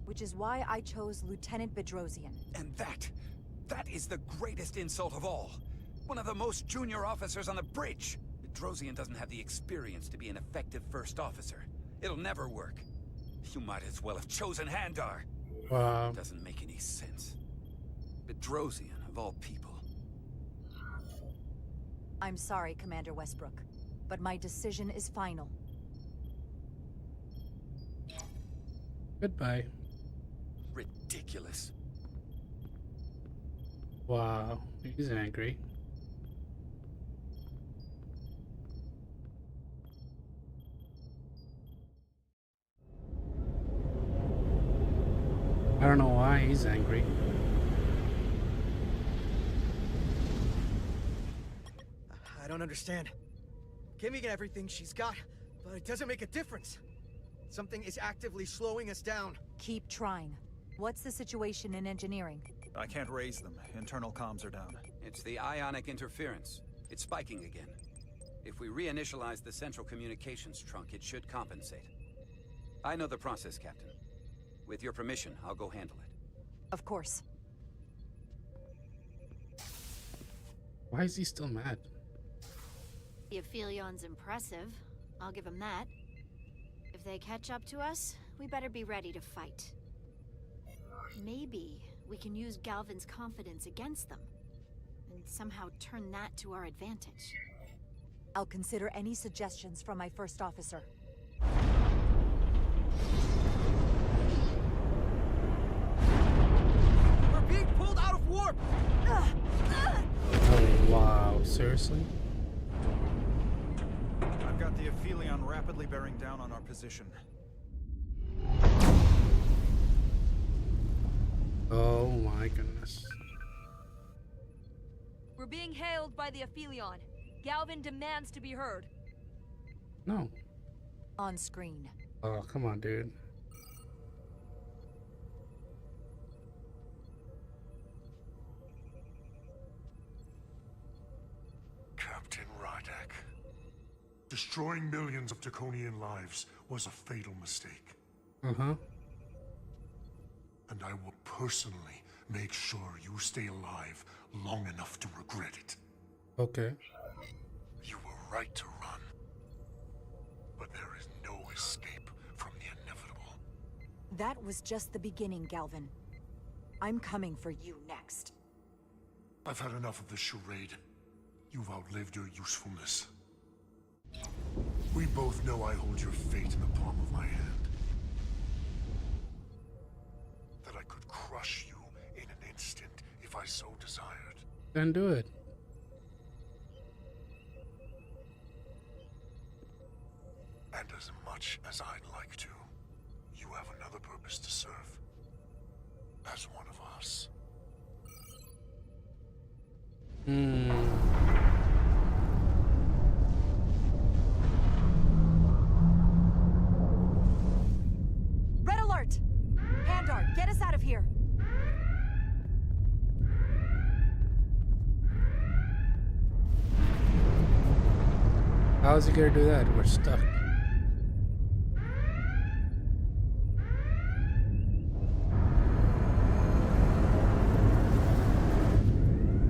[SPEAKER 20] Which is why I chose Lieutenant Bedrosian.
[SPEAKER 3] And that is the greatest insult of all. One of the most junior officers on the bridge. Bedrosian doesn't have the experience to be an effective first officer. It'll never work. You might as well have chosen Handar.
[SPEAKER 1] Wow.
[SPEAKER 3] Doesn't make any sense. Bedrosian, of all people.
[SPEAKER 20] I'm sorry, Commander Westbrook, but my decision is final.
[SPEAKER 1] Goodbye.
[SPEAKER 3] Ridiculous.
[SPEAKER 1] Wow. He's angry. I don't know why he's angry.
[SPEAKER 21] I don't understand. Giving everything she's got, but it doesn't make a difference. Something is actively slowing us down.
[SPEAKER 20] Keep trying. What's the situation in engineering?
[SPEAKER 17] I can't raise them. Internal comms are down.
[SPEAKER 3] It's the ionic interference. It's spiking again. If we reinitialize the central communications trunk, it should compensate. I know the process, Captain. With your permission, I'll go handle it.
[SPEAKER 20] Of course.
[SPEAKER 1] Why is he still mad?
[SPEAKER 4] The Aphilion's impressive. I'll give him that. If they catch up to us, we better be ready to fight. Maybe we can use Galvin's confidence against them, and somehow turn that to our advantage.
[SPEAKER 20] I'll consider any suggestions from my first officer.
[SPEAKER 21] We're being pulled out of warp!
[SPEAKER 1] Oh, wow. Seriously?
[SPEAKER 17] I've got the Aphelion rapidly bearing down on our position.
[SPEAKER 1] Oh my goodness.
[SPEAKER 22] We're being hailed by the Aphelion. Galvin demands to be heard.
[SPEAKER 1] No.
[SPEAKER 20] On screen.
[SPEAKER 1] Oh, come on, dude.
[SPEAKER 23] Captain Rydek. Destroying millions of Draconian lives was a fatal mistake.
[SPEAKER 1] Uh-huh.
[SPEAKER 23] And I will personally make sure you stay alive long enough to regret it.
[SPEAKER 1] Okay.
[SPEAKER 23] You were right to run. But there is no escape from the inevitable.
[SPEAKER 20] That was just the beginning, Galvin. I'm coming for you next.
[SPEAKER 23] I've had enough of this charade. You've outlived your usefulness. We both know I hold your fate in the palm of my hand. That I could crush you in an instant if I so desired.
[SPEAKER 1] Then do it.
[SPEAKER 23] And as much as I'd like to, you have another purpose to serve. As one of us.
[SPEAKER 20] Red alert! Handar, get us out of here!
[SPEAKER 1] How is he gonna do that? We're stuck.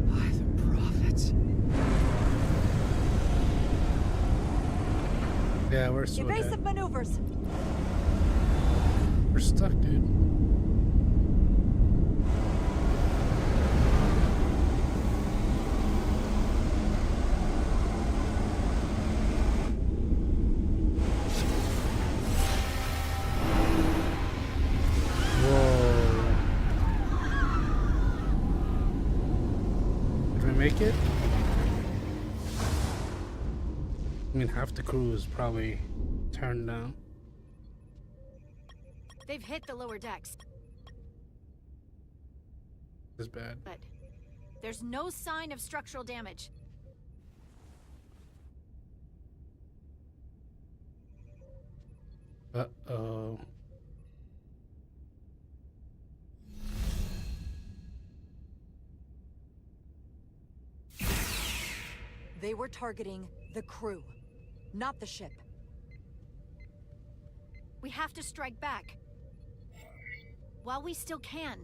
[SPEAKER 21] By the prophets.
[SPEAKER 1] Yeah, we're so
[SPEAKER 20] Evasive
[SPEAKER 1] dead.
[SPEAKER 20] maneuvers!
[SPEAKER 1] We're stuck, dude. Make it? I mean, half the crew is probably turned down.
[SPEAKER 4] They've hit the lower decks,
[SPEAKER 1] It's bad.
[SPEAKER 4] but there's no sign of structural damage.
[SPEAKER 1] Uh-oh.
[SPEAKER 20] They were targeting the crew, not the ship.
[SPEAKER 4] We have to strike back. While we still can.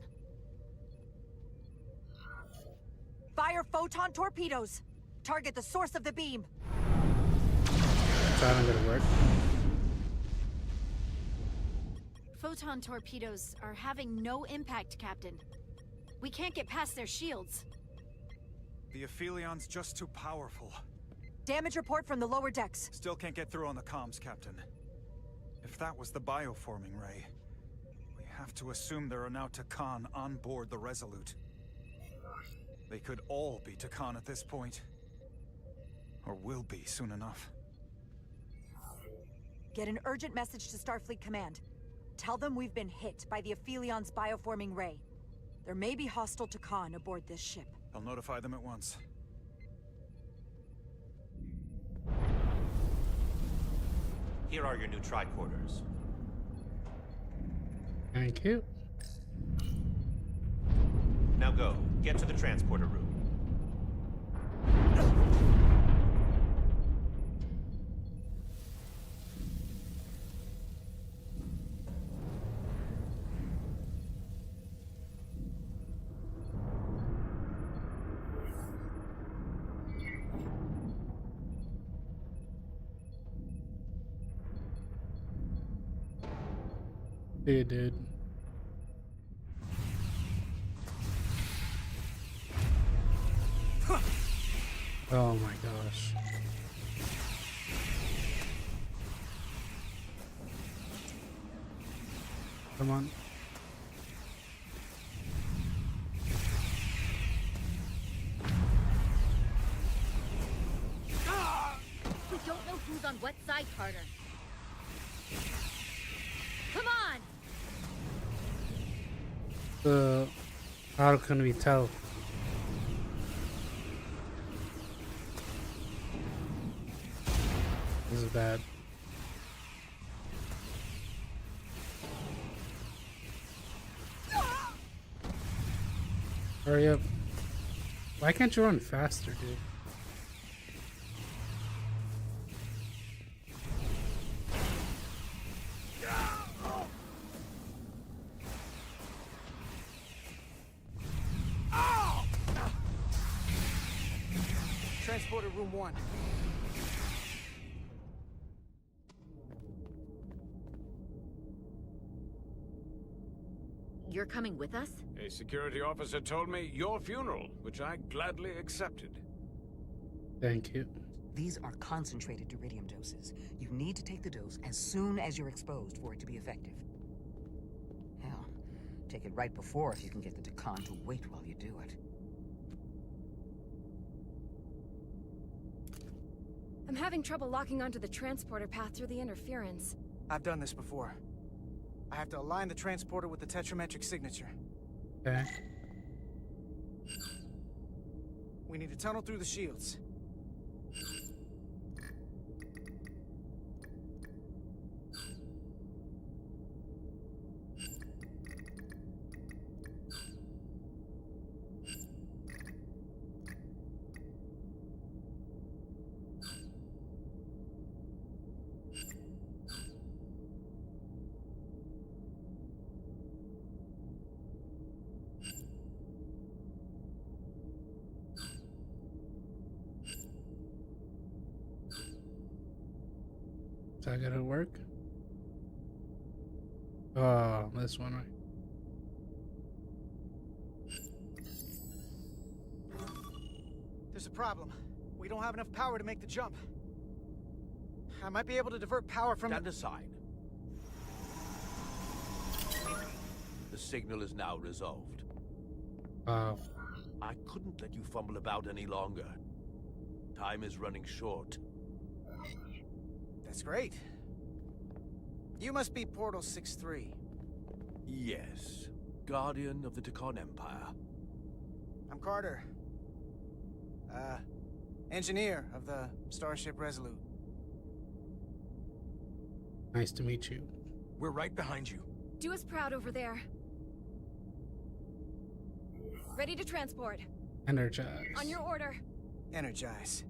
[SPEAKER 20] Fire photon torpedoes! Target the source of the beam!
[SPEAKER 1] It's not gonna work.
[SPEAKER 4] Photon torpedoes are having no impact, Captain. We can't get past their shields.
[SPEAKER 17] The Aphilion's just too powerful.
[SPEAKER 20] Damage report from the lower decks.
[SPEAKER 17] Still can't get through on the comms, Captain. If that was the bioforming ray, we have to assume there are now Takan on board the Resolute. They could all be Takan at this point. Or will be soon enough.
[SPEAKER 20] Get an urgent message to Starfleet Command. Tell them we've been hit by the Aphilion's bioforming ray. There may be hostile Takan aboard this ship.
[SPEAKER 17] I'll notify them at once.
[SPEAKER 15] Here are your new tricorders.
[SPEAKER 1] Thank you.
[SPEAKER 15] Now go. Get to the transporter room.
[SPEAKER 1] Hey, dude. Oh my gosh. Come on.
[SPEAKER 13] We don't know who's on what side, Carter. Come on!
[SPEAKER 1] How can we tell? This is bad. Hurry up. Why can't you run faster, dude?
[SPEAKER 8] Transporter room 1.
[SPEAKER 13] You're coming with us?
[SPEAKER 9] A security officer told me your funeral, which I gladly accepted.
[SPEAKER 1] Thank you.
[SPEAKER 10] These are concentrated deuterium doses. You need to take the dose as soon as you're exposed for it to be effective. Hell, take it right before if you can get the Takan to wait while you do it.
[SPEAKER 5] I'm having trouble locking onto the transporter path through the interference.
[SPEAKER 8] I've done this before. I have to align the transporter with the tetrametric signature.
[SPEAKER 1] Okay.
[SPEAKER 8] We need to tunnel through the shields.
[SPEAKER 1] Is that gonna work? Oh, this one, right?
[SPEAKER 8] There's a problem. We don't have enough power to make the jump. I might be able to divert power from...
[SPEAKER 6] Stand aside. The signal is now resolved.
[SPEAKER 1] Wow.
[SPEAKER 6] I couldn't let you fumble about any longer. Time is running short.
[SPEAKER 8] That's great. You must be Portal 6-3.
[SPEAKER 6] Yes. Guardian of the Takan Empire.
[SPEAKER 8] I'm Carter. Engineer of the Starship Resolute.
[SPEAKER 1] Nice to meet you.
[SPEAKER 6] We're right behind you.
[SPEAKER 5] Do us proud over there. Ready to transport.
[SPEAKER 1] Energize.
[SPEAKER 5] On your order.
[SPEAKER 8] Energize.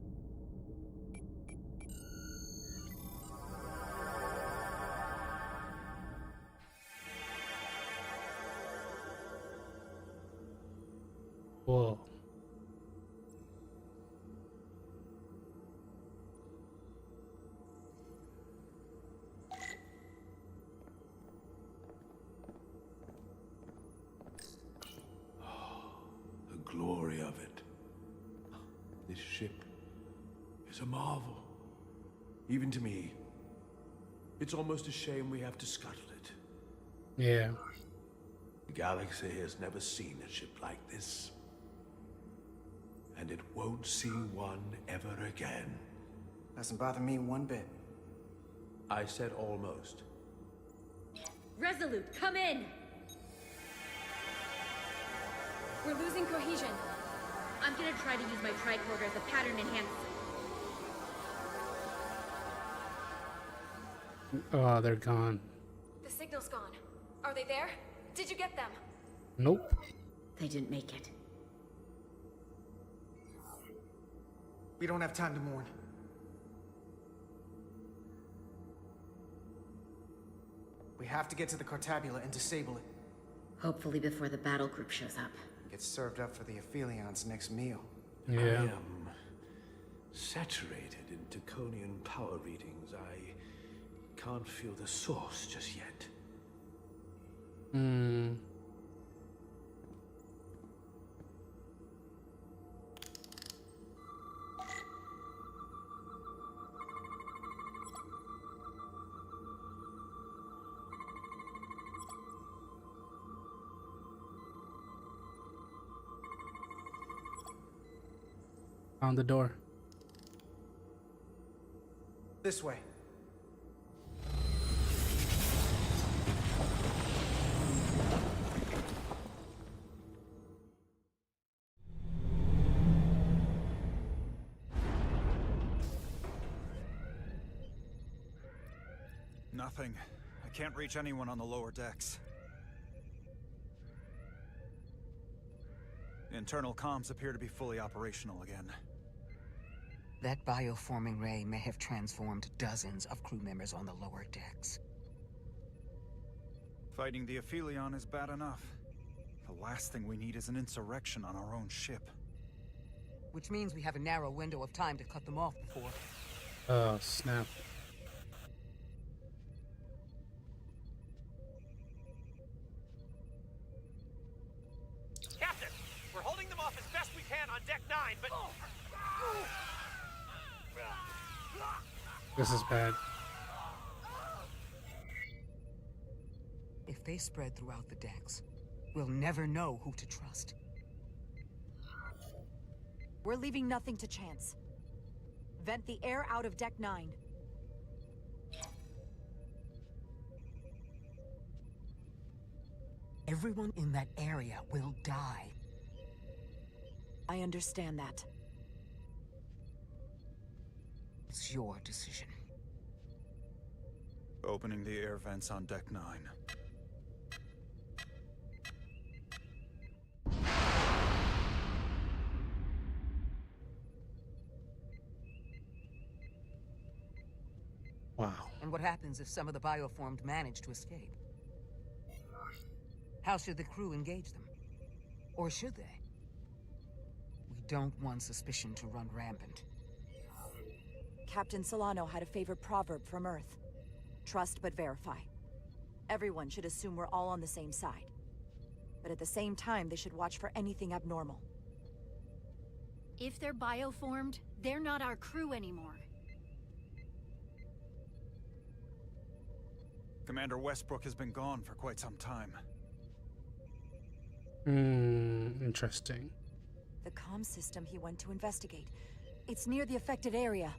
[SPEAKER 1] Whoa.
[SPEAKER 6] The glory of it. This ship is a marvel. Even to me. It's almost a shame we have to scuttle it.
[SPEAKER 1] Yeah.
[SPEAKER 6] The galaxy has never seen a ship like this. And it won't see one ever again.
[SPEAKER 8] Doesn't bother me one bit.
[SPEAKER 6] I said almost.
[SPEAKER 5] Resolute, come in! We're losing cohesion.
[SPEAKER 11] I'm gonna try to use my tricorder as a pattern enhancer.
[SPEAKER 1] Oh, they're gone.
[SPEAKER 5] The signal's gone. Are they there? Did you get them?
[SPEAKER 1] Nope.
[SPEAKER 13] They didn't make it.
[SPEAKER 8] We don't have time to mourn. We have to get to the Cartabula and disable it.
[SPEAKER 13] Hopefully before the battle group shows up.
[SPEAKER 8] Get served up for the Aphelions' next meal.
[SPEAKER 1] Yeah.
[SPEAKER 6] I am saturated in Draconian power readings. I can't feel the source just yet.
[SPEAKER 1] Hmm. On the door.
[SPEAKER 8] This way.
[SPEAKER 17] Nothing. I can't reach anyone on the lower decks. Internal comms appear to be fully operational again.
[SPEAKER 10] That bioforming ray may have transformed dozens of crew members on the lower decks.
[SPEAKER 17] Fighting the Aphelion is bad enough. The last thing we need is an insurrection on our own ship.
[SPEAKER 10] Which means we have a narrow window of time to cut them off before...
[SPEAKER 1] Oh, snap.
[SPEAKER 12] Captain! We're holding them off as best we can on Deck 9, but...
[SPEAKER 1] This is bad.
[SPEAKER 10] If they spread throughout the decks, we'll never know who to trust.
[SPEAKER 20] We're leaving nothing to chance. Vent the air out of Deck 9.
[SPEAKER 10] Everyone in that area will die.
[SPEAKER 20] I understand that.
[SPEAKER 10] It's your decision.
[SPEAKER 17] Opening the air vents on Deck 9.
[SPEAKER 1] Wow.
[SPEAKER 10] And what happens if some of the bioformed manage to escape? How should the crew engage them? Or should they? We don't want suspicion to run rampant.
[SPEAKER 20] Captain Solano had a favorite proverb from Earth. Trust but verify. Everyone should assume we're all on the same side. But at the same time, they should watch for anything abnormal.
[SPEAKER 4] If they're bioformed, they're not our crew anymore.
[SPEAKER 17] Commander Westbrook has been gone for quite some time.
[SPEAKER 1] Interesting.
[SPEAKER 20] The comm system he went to investigate. It's near the affected area.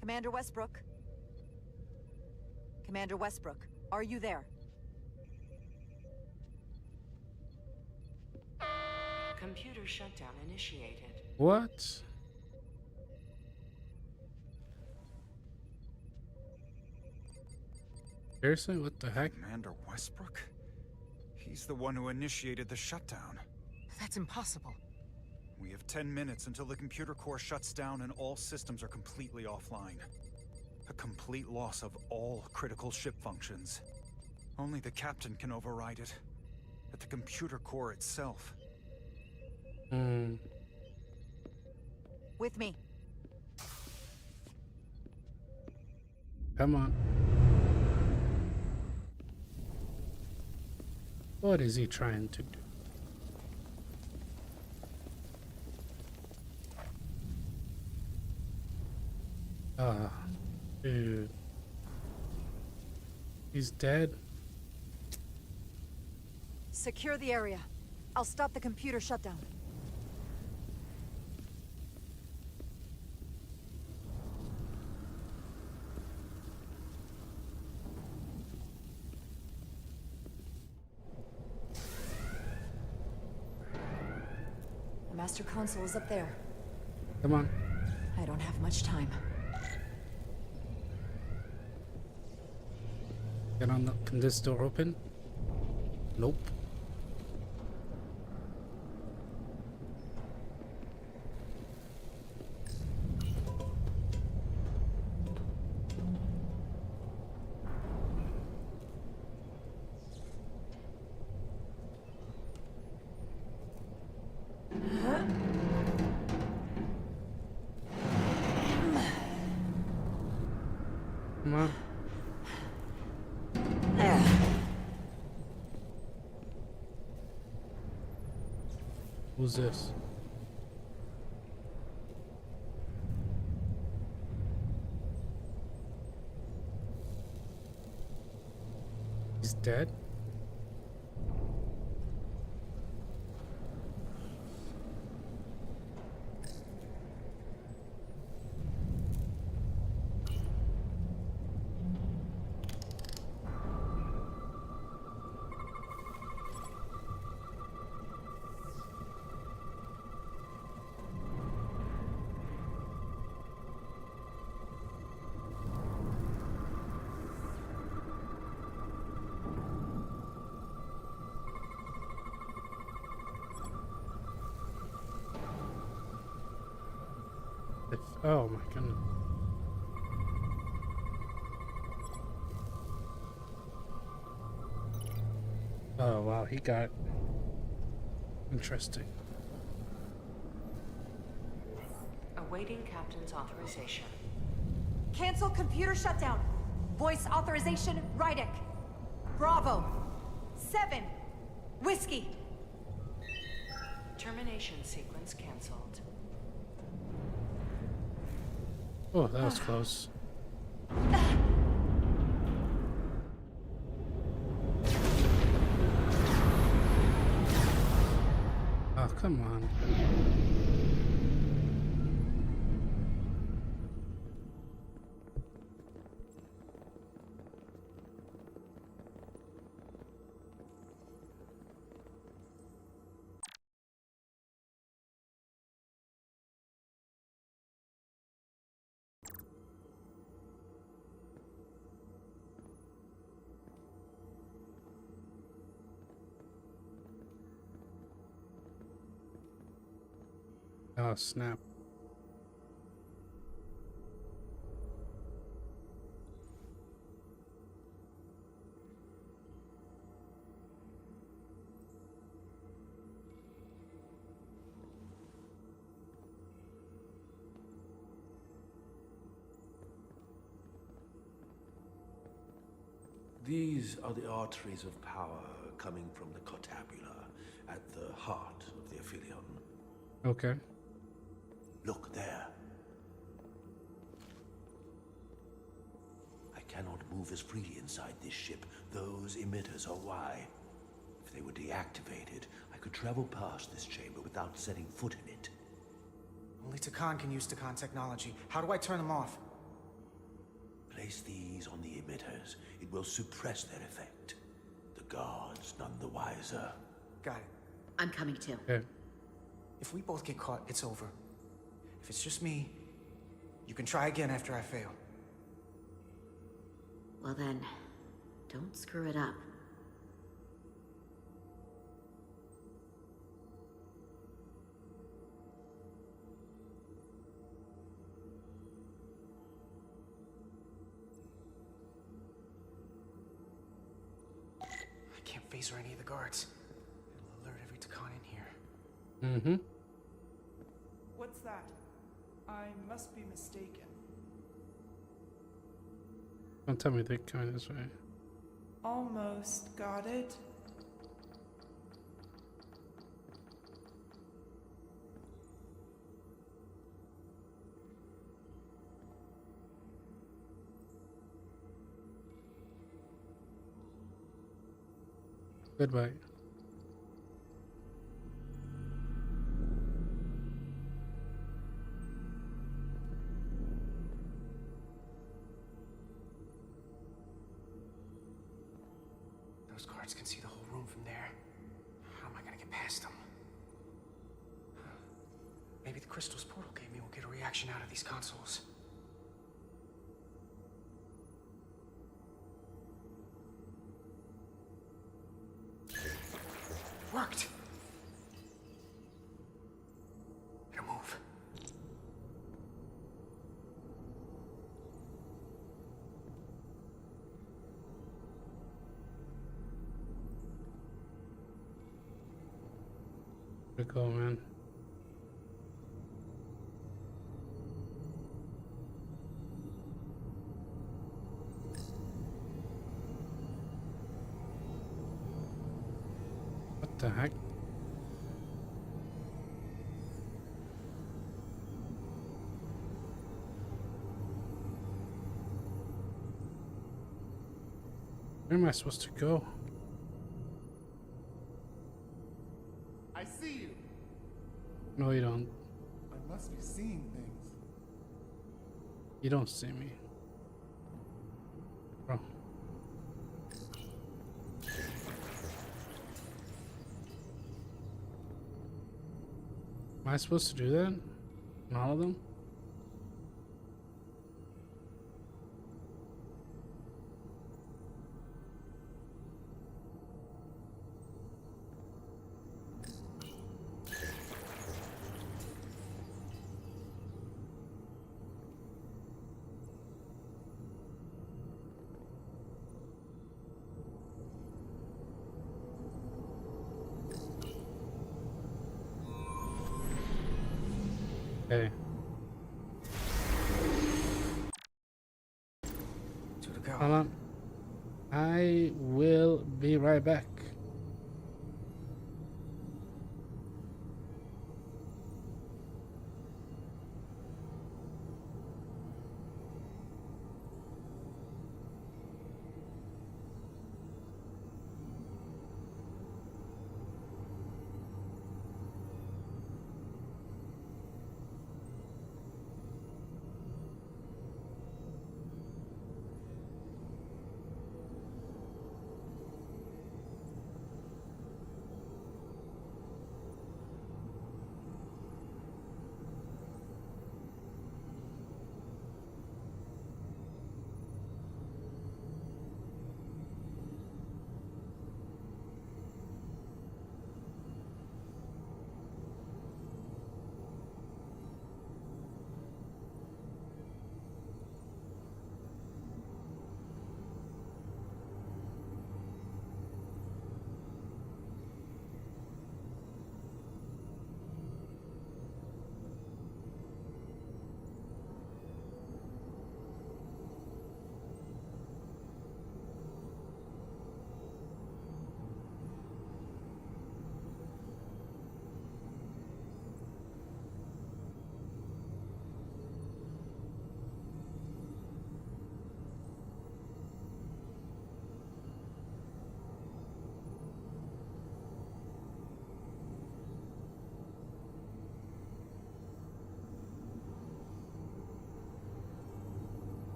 [SPEAKER 20] Commander Westbrook? Commander Westbrook, are you there?
[SPEAKER 19] Computer shutdown initiated.
[SPEAKER 1] What? Seriously? What the heck?
[SPEAKER 17] Commander Westbrook? He's the one who initiated the shutdown.
[SPEAKER 10] That's impossible.
[SPEAKER 17] We have 10 minutes until the computer core shuts down and all systems are completely offline. A complete loss of all critical ship functions. Only the captain can override it. At the computer core itself.
[SPEAKER 20] With me.
[SPEAKER 1] Come on. What is he trying to do? Dude. He's dead.
[SPEAKER 20] Secure the area. I'll stop the computer shutdown. The master console is up there.
[SPEAKER 1] Come on.
[SPEAKER 20] I don't have much time.
[SPEAKER 1] Get on the. Can this door open? Nope. Come on. Who's this? He's dead? Oh my goodness. Oh wow, he got interesting.
[SPEAKER 19] Awaiting Captain's authorization.
[SPEAKER 20] Cancel computer shutdown. Voice authorization, Rydick. Bravo. 7. Whiskey.
[SPEAKER 19] Termination sequence cancelled.
[SPEAKER 1] Oh, that was close. Oh, come on. Oh, snap.
[SPEAKER 6] These are the arteries of power coming from the cortabula at the heart of the Aphelion.
[SPEAKER 1] Okay.
[SPEAKER 6] Look there. I cannot move as freely inside this ship. Those emitters are why. If they were deactivated, I could travel past this chamber without setting foot in it.
[SPEAKER 8] Only Takan can use Takan technology. How do I turn them off?
[SPEAKER 6] Place these on the emitters. It will suppress their effect. The guards none the wiser.
[SPEAKER 8] Got it.
[SPEAKER 13] I'm coming too.
[SPEAKER 1] Okay.
[SPEAKER 8] If we both get caught, it's over. If it's just me, you can try again after I fail.
[SPEAKER 13] Well then, don't screw it up.
[SPEAKER 8] laser any of the guards. It'll alert every Takan in here.
[SPEAKER 1] Mm-hmm.
[SPEAKER 7] What's that? I must be mistaken.
[SPEAKER 1] Don't tell me they're coming this way.
[SPEAKER 7] Almost got it.
[SPEAKER 1] Goodbye.
[SPEAKER 8] Those guards can see the whole room from there. How am I gonna get past them? Maybe the crystals portal gave me will get a reaction out of these consoles. Worked! Better move.
[SPEAKER 1] Good call, man. What the heck? Where am I supposed to go?
[SPEAKER 14] I see you.
[SPEAKER 1] No, you don't.
[SPEAKER 14] I must be seeing things.
[SPEAKER 1] You don't see me. Bro. Am I supposed to do that? In all of them? Okay.
[SPEAKER 8] Two to go.
[SPEAKER 1] Hold on. I will be right back.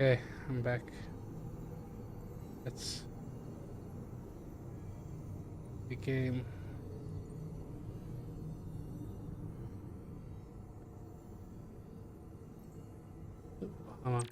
[SPEAKER 1] Okay, I'm back. Let's the game. Come on.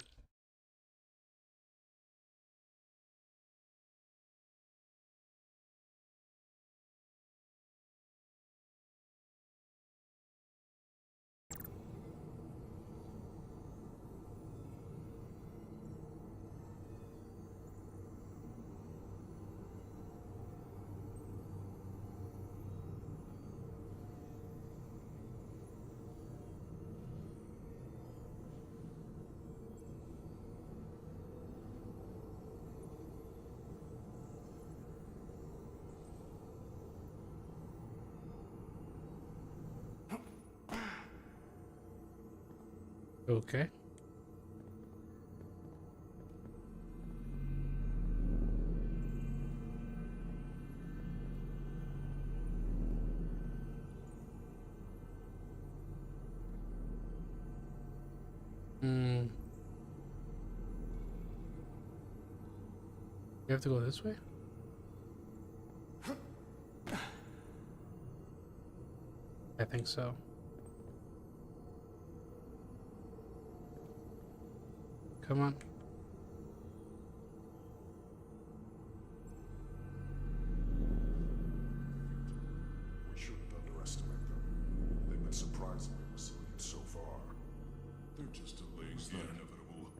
[SPEAKER 1] Okay. You have to go this way? I think so. Come on.
[SPEAKER 23] We shouldn't underestimate them. They've been surprisingly resilient so far. They're just delays the inevitable.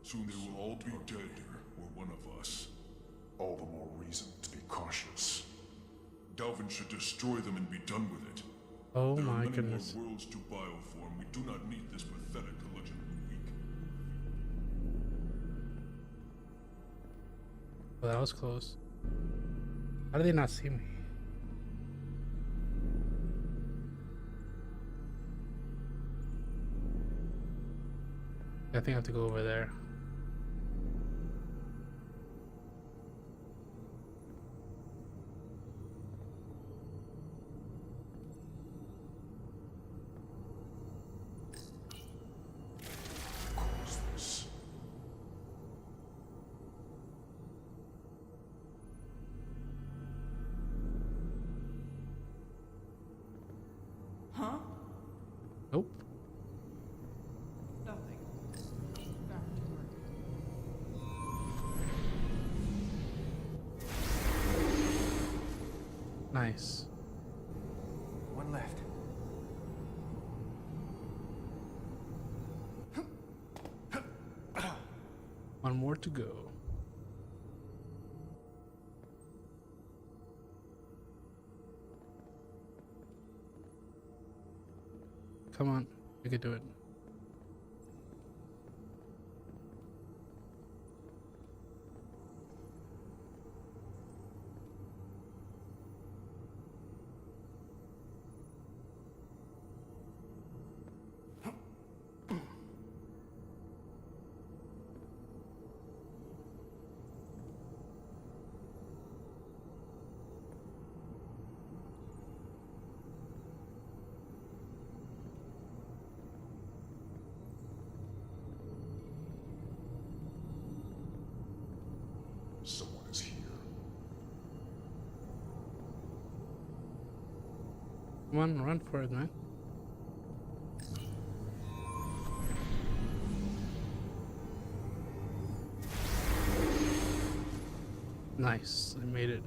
[SPEAKER 23] Soon they will all be dead, or one of us. All the more reason to be cautious. Dalvin should destroy them and be done with it.
[SPEAKER 1] Oh
[SPEAKER 23] there
[SPEAKER 1] my
[SPEAKER 23] are many
[SPEAKER 1] goodness.
[SPEAKER 23] more worlds to bioform. We do not need this pathetic collection of weak.
[SPEAKER 1] Well, that was close. How did they not see me? I think I have to go over there.
[SPEAKER 7] Huh?
[SPEAKER 1] Nope.
[SPEAKER 7] Nothing. Back to work.
[SPEAKER 1] Nice.
[SPEAKER 8] One left.
[SPEAKER 1] One more to go. Come on, you can do it.
[SPEAKER 23] Someone is here.
[SPEAKER 1] Come on, run for it, man. Nice, I made it.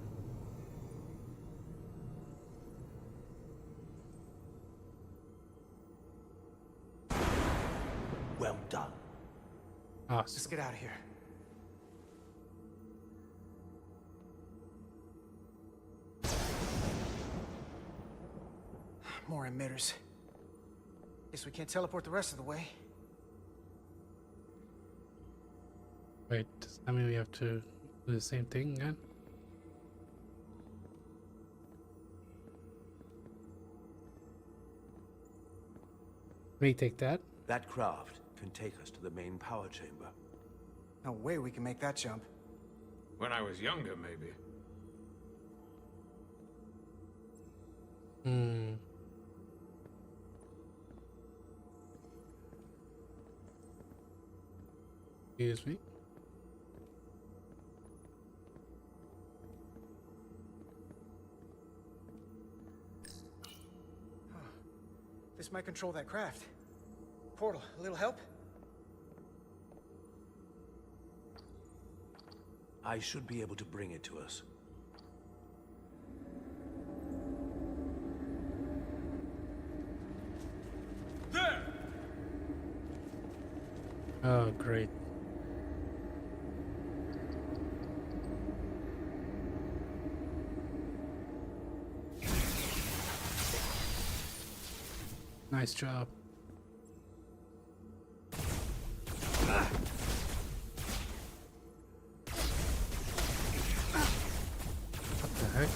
[SPEAKER 15] Well done.
[SPEAKER 1] Awesome.
[SPEAKER 8] Let's get out of here. More emitters. Guess we can't teleport the rest of the way.
[SPEAKER 1] Wait, does that mean we have to do the same thing again? May take that.
[SPEAKER 6] That craft can take us to the main power chamber.
[SPEAKER 8] No way we can make that jump.
[SPEAKER 9] When I was younger, maybe.
[SPEAKER 1] Excuse me.
[SPEAKER 21] This might control that craft. Portal, a little help?
[SPEAKER 6] I should be able to bring it to us.
[SPEAKER 23] There!
[SPEAKER 1] Oh, great. Nice job. What the heck?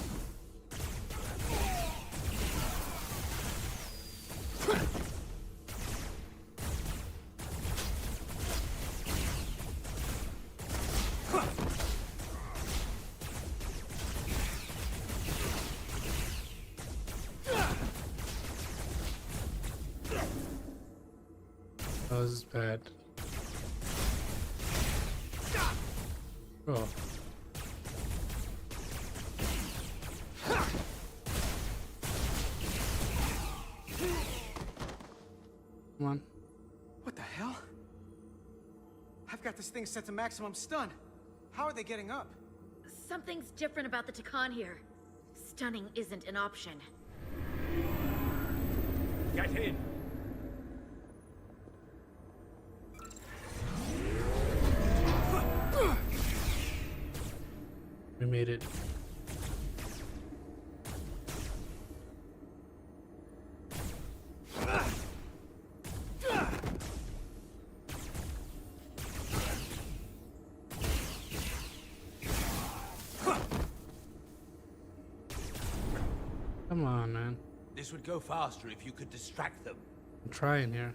[SPEAKER 1] That was bad. Oh. Come on.
[SPEAKER 21] What the hell? I've got this thing set to maximum stun. How are they getting up?
[SPEAKER 11] Something's different about the Takan here. Stunning isn't an option.
[SPEAKER 12] Get in!
[SPEAKER 1] We made it. Come on, man.
[SPEAKER 6] This would go faster if you could distract them.
[SPEAKER 1] I'm trying here.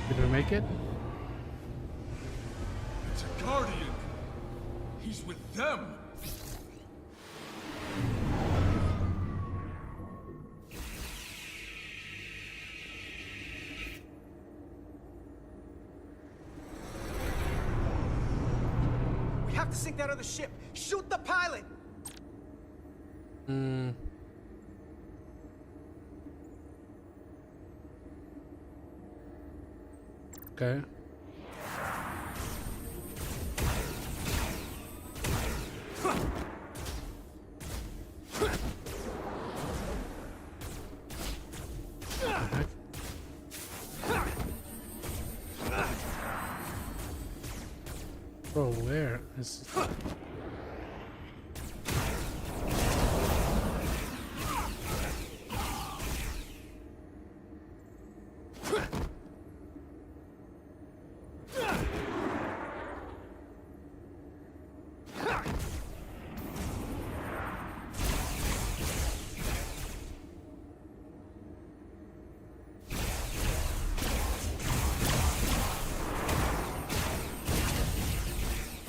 [SPEAKER 1] Did we make it?
[SPEAKER 23] It's a guardian. He's with them.
[SPEAKER 21] We have to sink that other ship. Shoot the pilot!
[SPEAKER 1] Hmm. Okay. Bro, where is...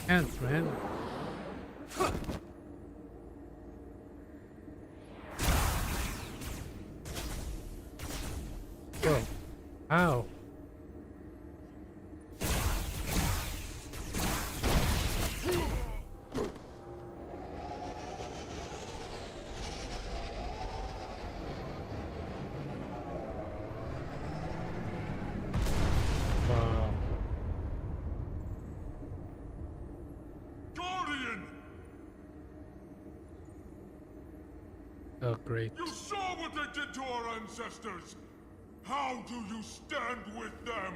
[SPEAKER 1] Hands, man. Bro, ow. Wow.
[SPEAKER 23] Guardian!
[SPEAKER 1] Oh, great.
[SPEAKER 23] You saw what they did to our ancestors! How do you stand with them?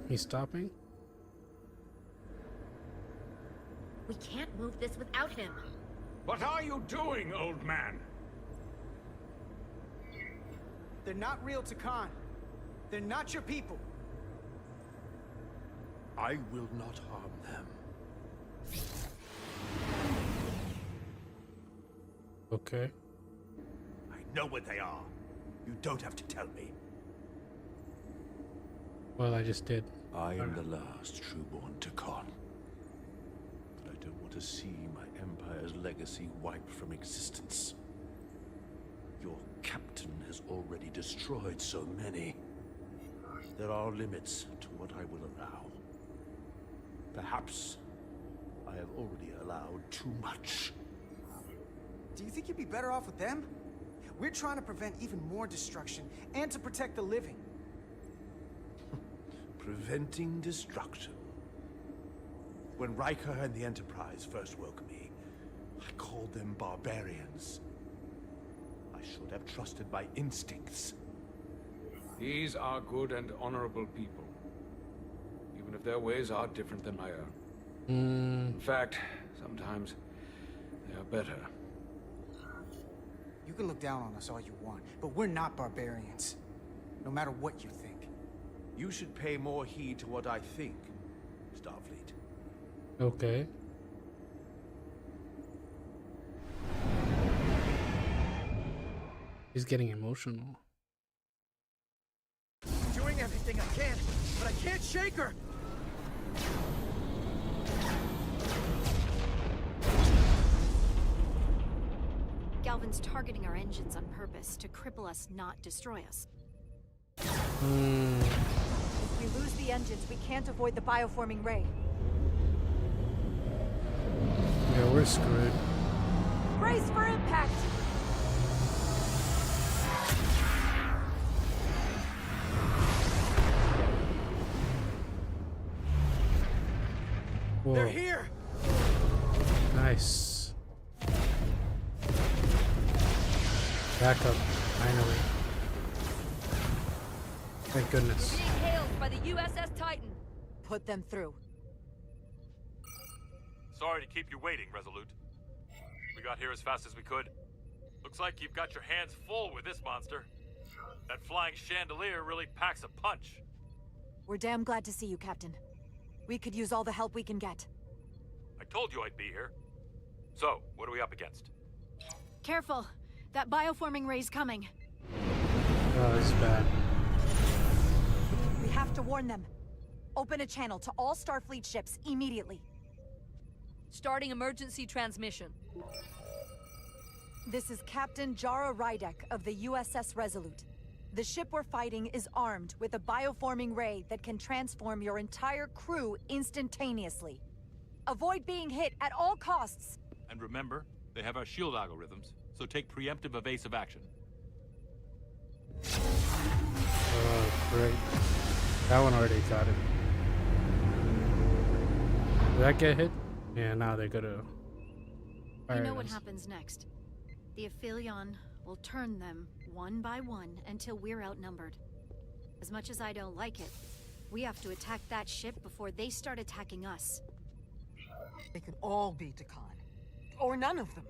[SPEAKER 1] He's stopping?
[SPEAKER 11] We can't move this without him.
[SPEAKER 9] What are you doing, old man?
[SPEAKER 21] They're not real Takan. They're not your people.
[SPEAKER 6] I will not harm them.
[SPEAKER 1] Okay.
[SPEAKER 6] I know where they are. You don't have to tell me.
[SPEAKER 1] Well, I just did.
[SPEAKER 6] I am the last trueborn Takan. But I don't want to see my empire's legacy wiped from existence. Your captain has already destroyed so many. There are limits to what I will allow. Perhaps I have already allowed too much.
[SPEAKER 8] Do you think you'd be better off with them? We're trying to prevent even more destruction and to protect the living.
[SPEAKER 6] Preventing destruction. When Riker and the Enterprise first woke me, I called them barbarians. I should have trusted my instincts.
[SPEAKER 9] These are good and honorable people, even if their ways are different than my own. In fact, sometimes they are better.
[SPEAKER 8] You can look down on us all you want, but we're not barbarians. No matter what you think.
[SPEAKER 6] You should pay more heed to what I think, Starfleet.
[SPEAKER 1] Okay. He's getting emotional.
[SPEAKER 21] Doing everything I can, but I can't shake her!
[SPEAKER 4] Galvin's targeting our engines on purpose to cripple us, not destroy us.
[SPEAKER 20] If we lose the engines, we can't avoid the bioforming ray.
[SPEAKER 1] Yeah, we're screwed.
[SPEAKER 20] Brace for impact!
[SPEAKER 1] Whoa.
[SPEAKER 21] They're here!
[SPEAKER 1] Nice. Back up, finally. Thank goodness.
[SPEAKER 22] We're being hailed by the USS Titan.
[SPEAKER 20] Put them through.
[SPEAKER 12] Sorry to keep you waiting, Resolute. We got here as fast as we could. Looks like you've got your hands full with this monster. That flying chandelier really packs a punch.
[SPEAKER 20] We're damn glad to see you, Captain. We could use all the help we can get.
[SPEAKER 12] I told you I'd be here. So, what are we up against?
[SPEAKER 4] Careful! That bioforming ray's coming.
[SPEAKER 1] Oh, this is bad.
[SPEAKER 20] We have to warn them. Open a channel to all Starfleet ships immediately.
[SPEAKER 22] Starting emergency transmission.
[SPEAKER 20] This is Captain Jara Rydek of the USS Resolute. The ship we're fighting is armed with a bioforming ray that can transform your entire crew instantaneously. Avoid being hit at all costs.
[SPEAKER 12] And remember, they have our shield algorithms, so take preemptive evasive action.
[SPEAKER 1] Oh, great. That one already got it. Did that get hit? Yeah, now they're gonna fire
[SPEAKER 4] You know what
[SPEAKER 1] us.
[SPEAKER 4] happens next. The Aphelion will turn them one by one until we're outnumbered. As much as I don't like it, we have to attack that ship before they start attacking us.
[SPEAKER 10] They could all be Takan. Or none of them.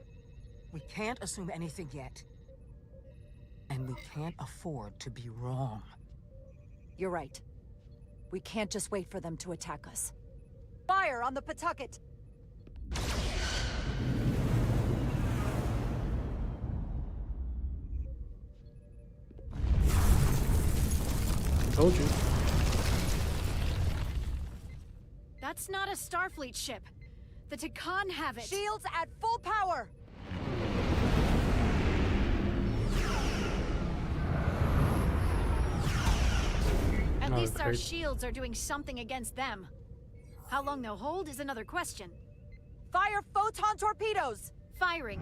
[SPEAKER 10] We can't assume anything yet. And we can't afford to be wrong.
[SPEAKER 20] You're right. We can't just wait for them to attack us. Fire on the Pawtucket!
[SPEAKER 1] Told you.
[SPEAKER 4] That's not a Starfleet ship. The Takan have it.
[SPEAKER 20] Shields at full power!
[SPEAKER 4] At
[SPEAKER 1] Oh,
[SPEAKER 4] least our
[SPEAKER 1] great.
[SPEAKER 4] shields are doing something against them. How long they'll hold is another question.
[SPEAKER 20] Fire photon torpedoes!
[SPEAKER 4] Firing.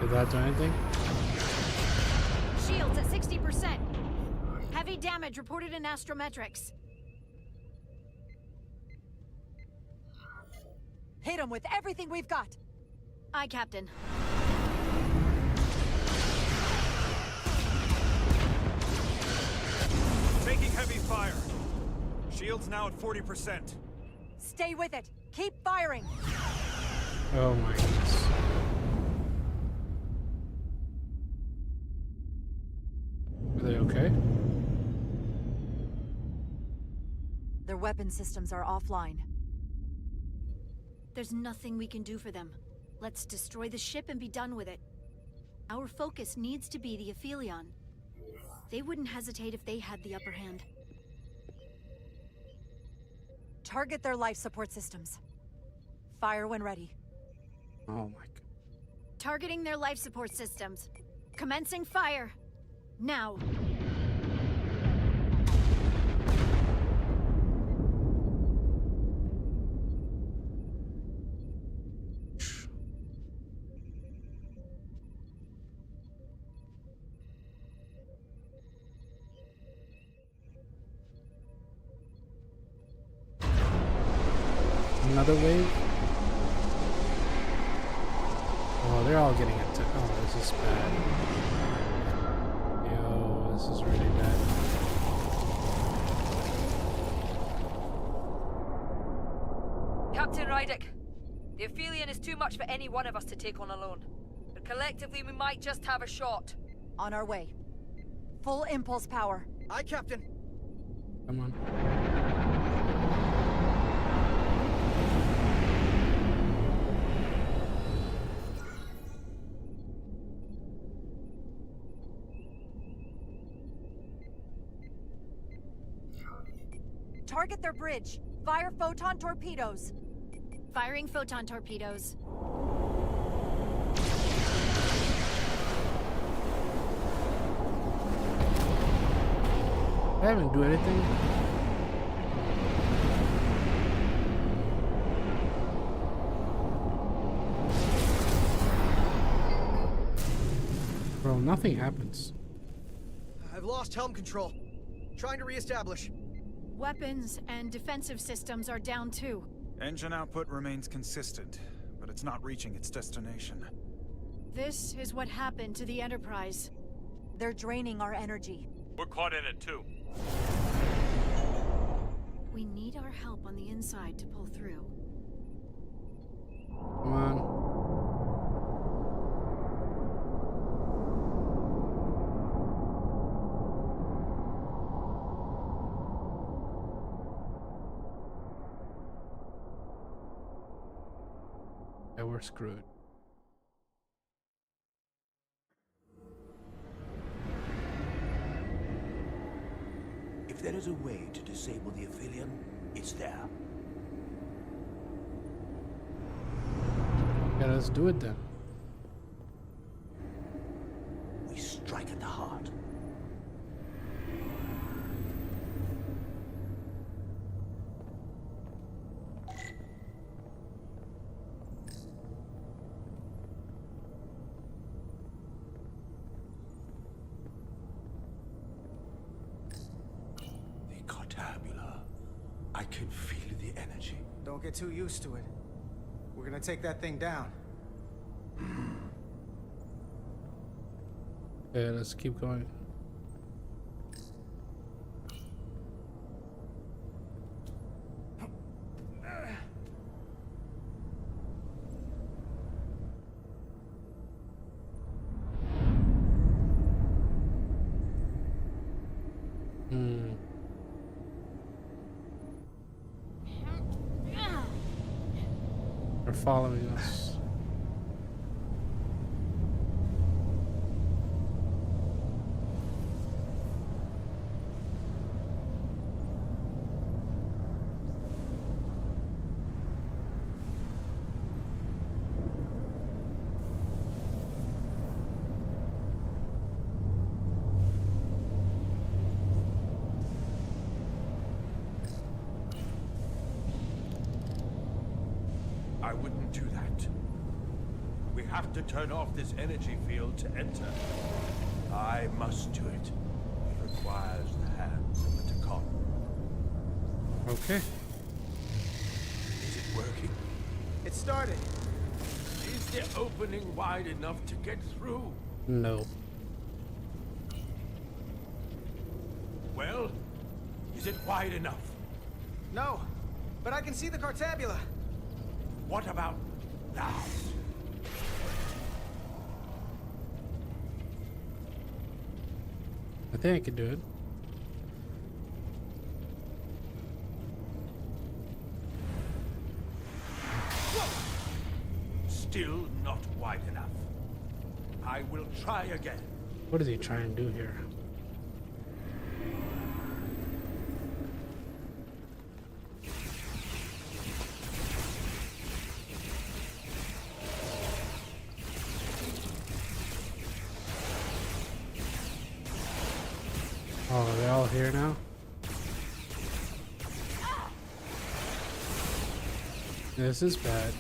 [SPEAKER 1] Did that do anything?
[SPEAKER 4] Shields at 60%. Heavy damage reported in astrometrics.
[SPEAKER 20] Hit them with everything we've got!
[SPEAKER 4] Aye, Captain.
[SPEAKER 17] Taking heavy fire. Shields now at 40%.
[SPEAKER 20] Stay with it! Keep firing!
[SPEAKER 1] Oh my goodness. Are they okay?
[SPEAKER 20] Their weapon systems are offline.
[SPEAKER 4] There's nothing we can do for them. Let's destroy the ship and be done with it. Our focus needs to be the Aphelion. They wouldn't hesitate if they had the upper hand.
[SPEAKER 20] Target their life support systems. Fire when ready.
[SPEAKER 1] Oh my god.
[SPEAKER 4] Targeting their life support systems. Commencing fire. Now.
[SPEAKER 1] Another wave? Oh, they're all getting attacked. Oh, this is bad. Yo, this is really bad.
[SPEAKER 22] Captain Rydick, the Aphelion is too much for any one of us to take on alone. But collectively, we might just have a shot.
[SPEAKER 20] On our way. Full impulse power.
[SPEAKER 21] Aye, Captain.
[SPEAKER 1] Come on.
[SPEAKER 20] Target their bridge. Fire photon torpedoes.
[SPEAKER 4] Firing photon torpedoes.
[SPEAKER 1] I haven't do anything. Bro, nothing happens.
[SPEAKER 21] I've lost helm control. Trying to reestablish.
[SPEAKER 4] Weapons and defensive systems are down too.
[SPEAKER 17] Engine output remains consistent, but it's not reaching its destination.
[SPEAKER 4] This is what happened to the Enterprise.
[SPEAKER 20] They're draining our energy.
[SPEAKER 12] We're caught in it too.
[SPEAKER 4] We need our help on the inside to pull through.
[SPEAKER 1] Come on. Yeah, we're screwed.
[SPEAKER 6] If there is a way to disable the Aphelion, it's there.
[SPEAKER 1] Yeah, let's do it then.
[SPEAKER 6] We strike at the heart. I can feel the energy.
[SPEAKER 8] Don't get too used to it. We're gonna take that thing down.
[SPEAKER 1] Yeah, let's keep going. They're following us.
[SPEAKER 6] I wouldn't do that. We have to turn off this energy field to enter. I must do it. It requires the hands of the Takon.
[SPEAKER 1] Okay.
[SPEAKER 6] Is it working?
[SPEAKER 8] It started.
[SPEAKER 6] Is the opening wide enough to get through?
[SPEAKER 1] No.
[SPEAKER 6] Well, is it wide enough?
[SPEAKER 8] No, but I can see the Cartabula.
[SPEAKER 6] What about now?
[SPEAKER 1] I think I could do it.
[SPEAKER 6] wide enough. I will try again.
[SPEAKER 1] What is he trying to do here? Oh, they're all here now? This is bad.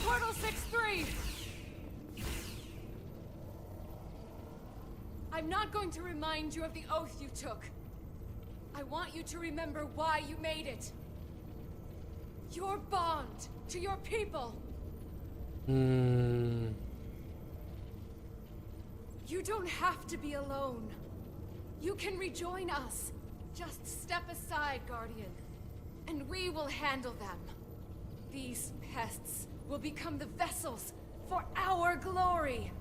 [SPEAKER 5] Portal 6-3! I'm not going to remind you of the oath you took. I want you to remember why you made it. Your bond to your people. You don't have to be alone. You can rejoin us. Just step aside, Guardian, and we will handle them. These pests will become the vessels for our glory.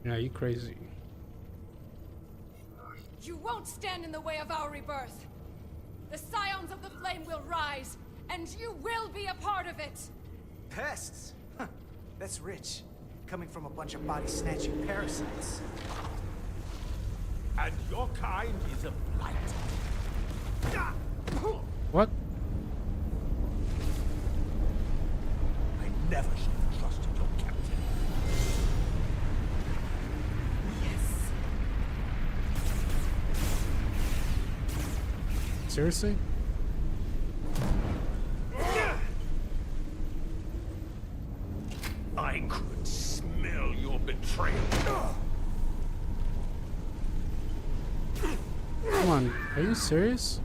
[SPEAKER 1] Yeah, you crazy.
[SPEAKER 5] You won't stand in the way of our rebirth. The Scions of the Flame will rise, and you will be a part of it.
[SPEAKER 8] Pests? Huh. That's rich. Coming from a bunch of body-snatching parasites.
[SPEAKER 6] And your kind is a blight.
[SPEAKER 1] What?
[SPEAKER 6] I never should have trusted your captain.
[SPEAKER 1] Seriously?
[SPEAKER 6] I could smell your betrayal.
[SPEAKER 1] Come on, are you serious?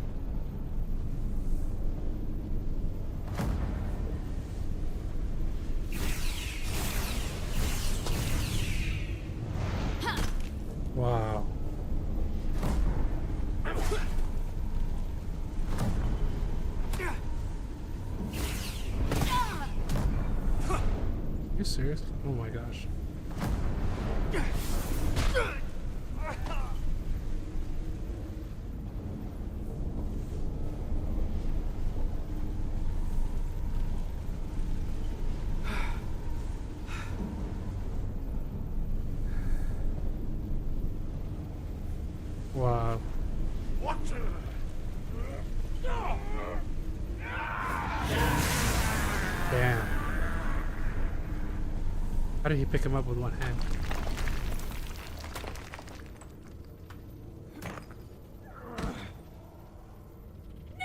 [SPEAKER 1] Wow. Are you serious? Oh my gosh. Wow.
[SPEAKER 6] What?
[SPEAKER 1] Damn. How did he pick him up with one hand?
[SPEAKER 5] No!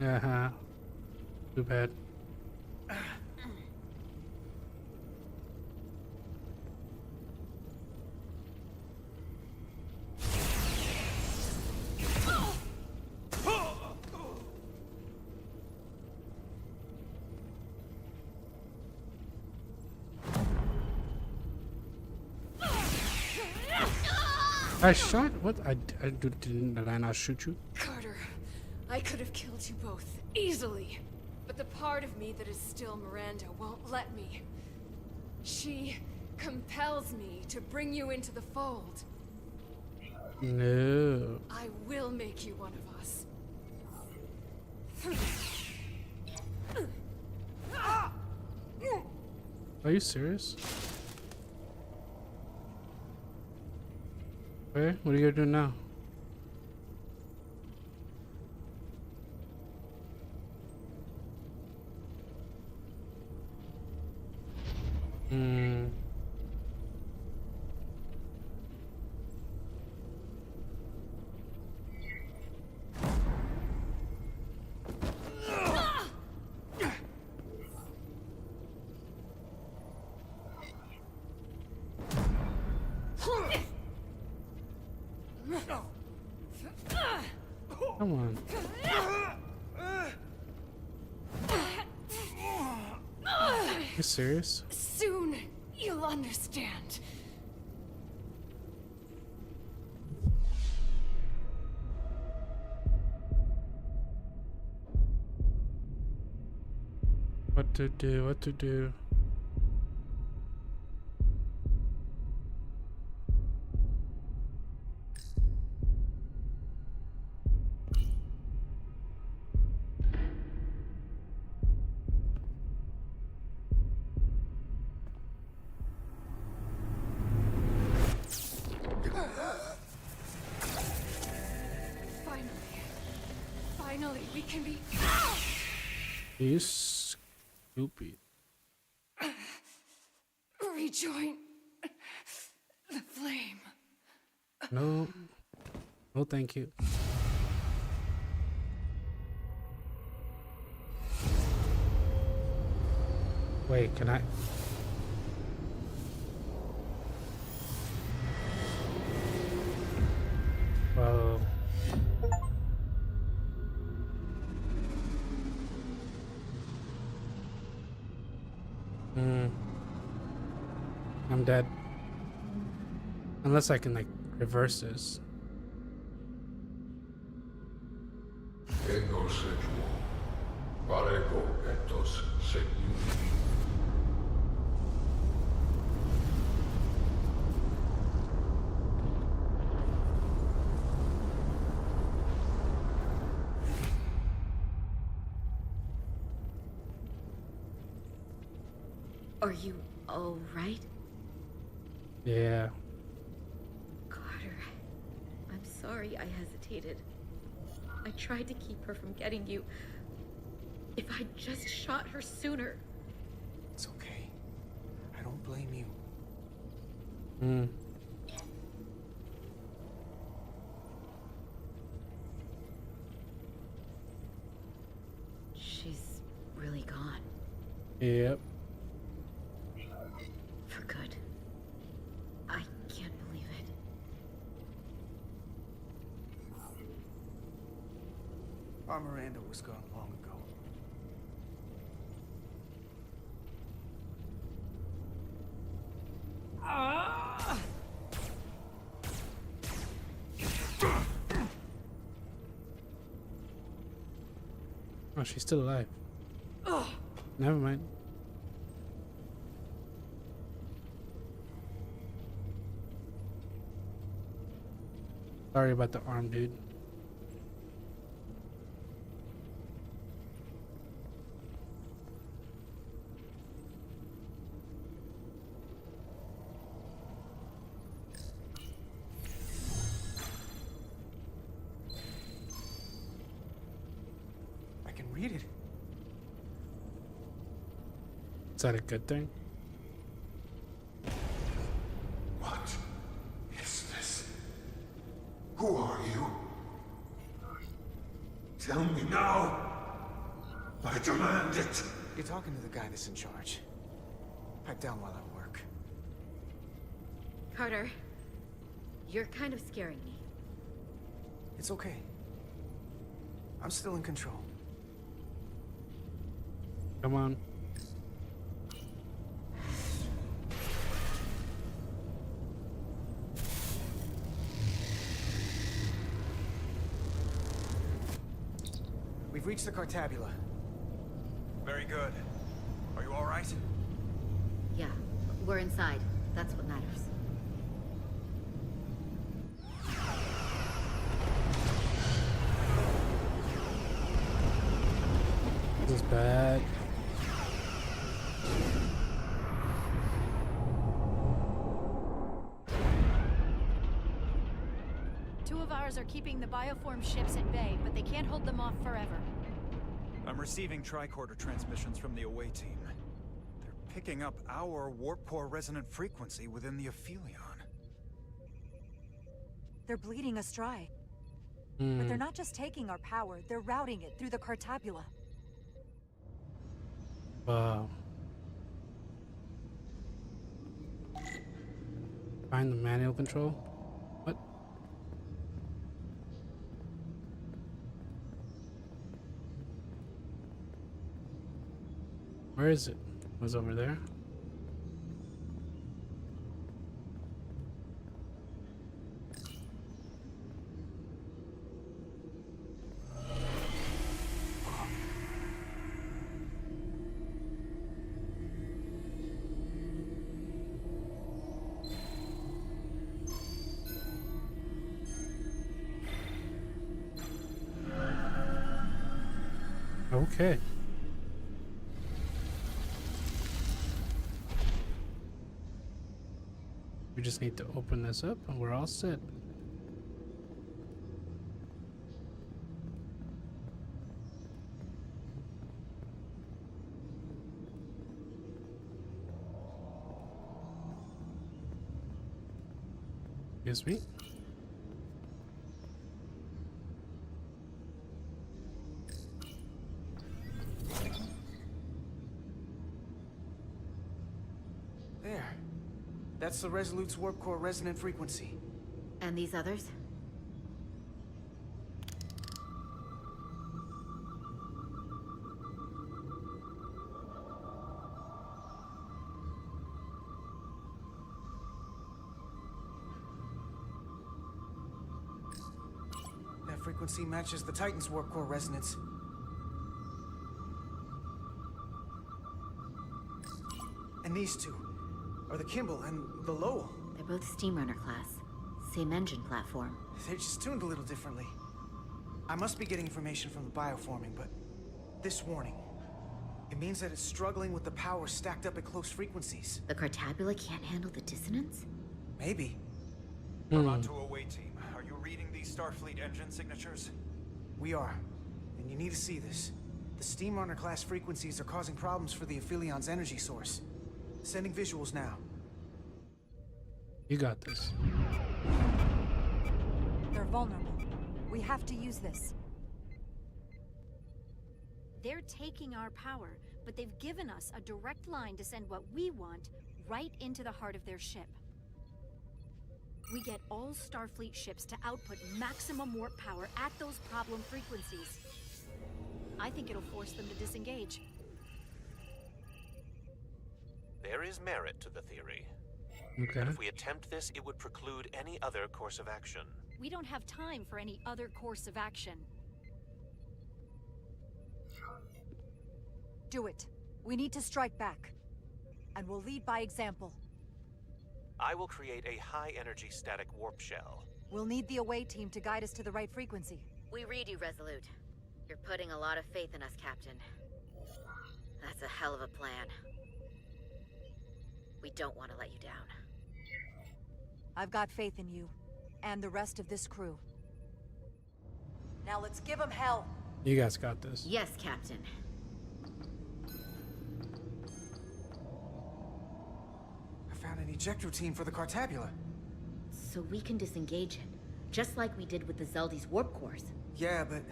[SPEAKER 1] Uh-huh. Too bad. I shot? What? Did I not shoot you?
[SPEAKER 5] Carter, I could have killed you both, easily. But the part of me that is still Miranda won't let me. She compels me to bring you into the fold.
[SPEAKER 1] No.
[SPEAKER 5] I will make you one of us.
[SPEAKER 1] Are you serious? Okay, what are you gonna do now? Come on. You serious?
[SPEAKER 5] Soon, you'll understand.
[SPEAKER 1] What to do, what to do.
[SPEAKER 5] Finally, we can be...
[SPEAKER 1] You stupid.
[SPEAKER 5] Rejoin the flame.
[SPEAKER 1] No. No, thank you. Wait, can I? Well. I'm dead. Unless I can, like, reverse this.
[SPEAKER 11] Are you all right?
[SPEAKER 1] Yeah.
[SPEAKER 11] Carter, I'm sorry I hesitated. I tried to keep her from getting you. If I'd just shot her sooner.
[SPEAKER 8] It's okay. I don't blame you.
[SPEAKER 11] She's really gone.
[SPEAKER 1] Yep.
[SPEAKER 11] For good. I can't believe it.
[SPEAKER 8] Our Miranda was gone long ago.
[SPEAKER 1] Oh, she's still alive. Never mind. Sorry about the arm, dude.
[SPEAKER 8] I can read it.
[SPEAKER 1] Is that a good thing?
[SPEAKER 23] What is this? Who are you? Tell me now. I demand it.
[SPEAKER 8] You're talking to the guy that's in charge. Pipe down while I work.
[SPEAKER 11] Carter, you're kind of scaring me.
[SPEAKER 8] It's okay. I'm still in control.
[SPEAKER 1] Come on.
[SPEAKER 8] We've reached the Cartabula.
[SPEAKER 17] Very good. Are you all right?
[SPEAKER 11] Yeah, we're inside. That's what matters.
[SPEAKER 1] This is bad.
[SPEAKER 4] Two of ours are keeping the bioform ships at bay, but they can't hold them off forever.
[SPEAKER 17] I'm receiving tricorder transmissions from the away team. They're picking up our warp core resonant frequency within the Aphelion.
[SPEAKER 20] They're bleeding us dry. But they're not just taking our power, they're routing it through the Cartabula.
[SPEAKER 1] Wow. Find the manual control? What? Where is it? It was over there? Okay. We just need to open this up and we're all set. Excuse me.
[SPEAKER 8] There. That's the Resolute's warp core resonant frequency.
[SPEAKER 13] And these others?
[SPEAKER 8] That frequency matches the Titan's warp core resonance. And these two are the Kimball and the Lowell.
[SPEAKER 13] They're both Steamrunner class. Same engine platform.
[SPEAKER 8] They're just tuned a little differently. I must be getting information from the bioforming, but this warning, it means that it's struggling with the power stacked up at close frequencies.
[SPEAKER 13] The Cartabula can't handle the dissonance?
[SPEAKER 8] Maybe.
[SPEAKER 17] We're on to away team. Are you reading these Starfleet engine signatures?
[SPEAKER 8] We are. And you need to see this. The Steamrunner class frequencies are causing problems for the Aphilion's energy source. Sending visuals now.
[SPEAKER 1] You got this.
[SPEAKER 20] They're vulnerable. We have to use this.
[SPEAKER 4] They're taking our power, but they've given us a direct line to send what we want right into the heart of their ship. We get all Starfleet ships to output maximum warp power at those problem frequencies. I think it'll force them to disengage.
[SPEAKER 15] There is merit to the theory.
[SPEAKER 1] Okay.
[SPEAKER 15] But if we attempt this, it would preclude any other course of action.
[SPEAKER 4] We don't have time for any other course of action.
[SPEAKER 20] Do it. We need to strike back. And we'll lead by example.
[SPEAKER 15] I will create a high-energy static warp shell.
[SPEAKER 20] We'll need the away team to guide us to the right frequency.
[SPEAKER 13] We read you, Resolute. You're putting a lot of faith in us, Captain. That's a hell of a plan. We don't want to let you down.
[SPEAKER 20] I've got faith in you, and the rest of this crew. Now let's give them hell.
[SPEAKER 1] You guys got this.
[SPEAKER 13] Yes, Captain.
[SPEAKER 8] I found an eject routine for the Cartabula.
[SPEAKER 13] So we can disengage it, just like we did with the Zeldy's warp cores.
[SPEAKER 8] Yeah, but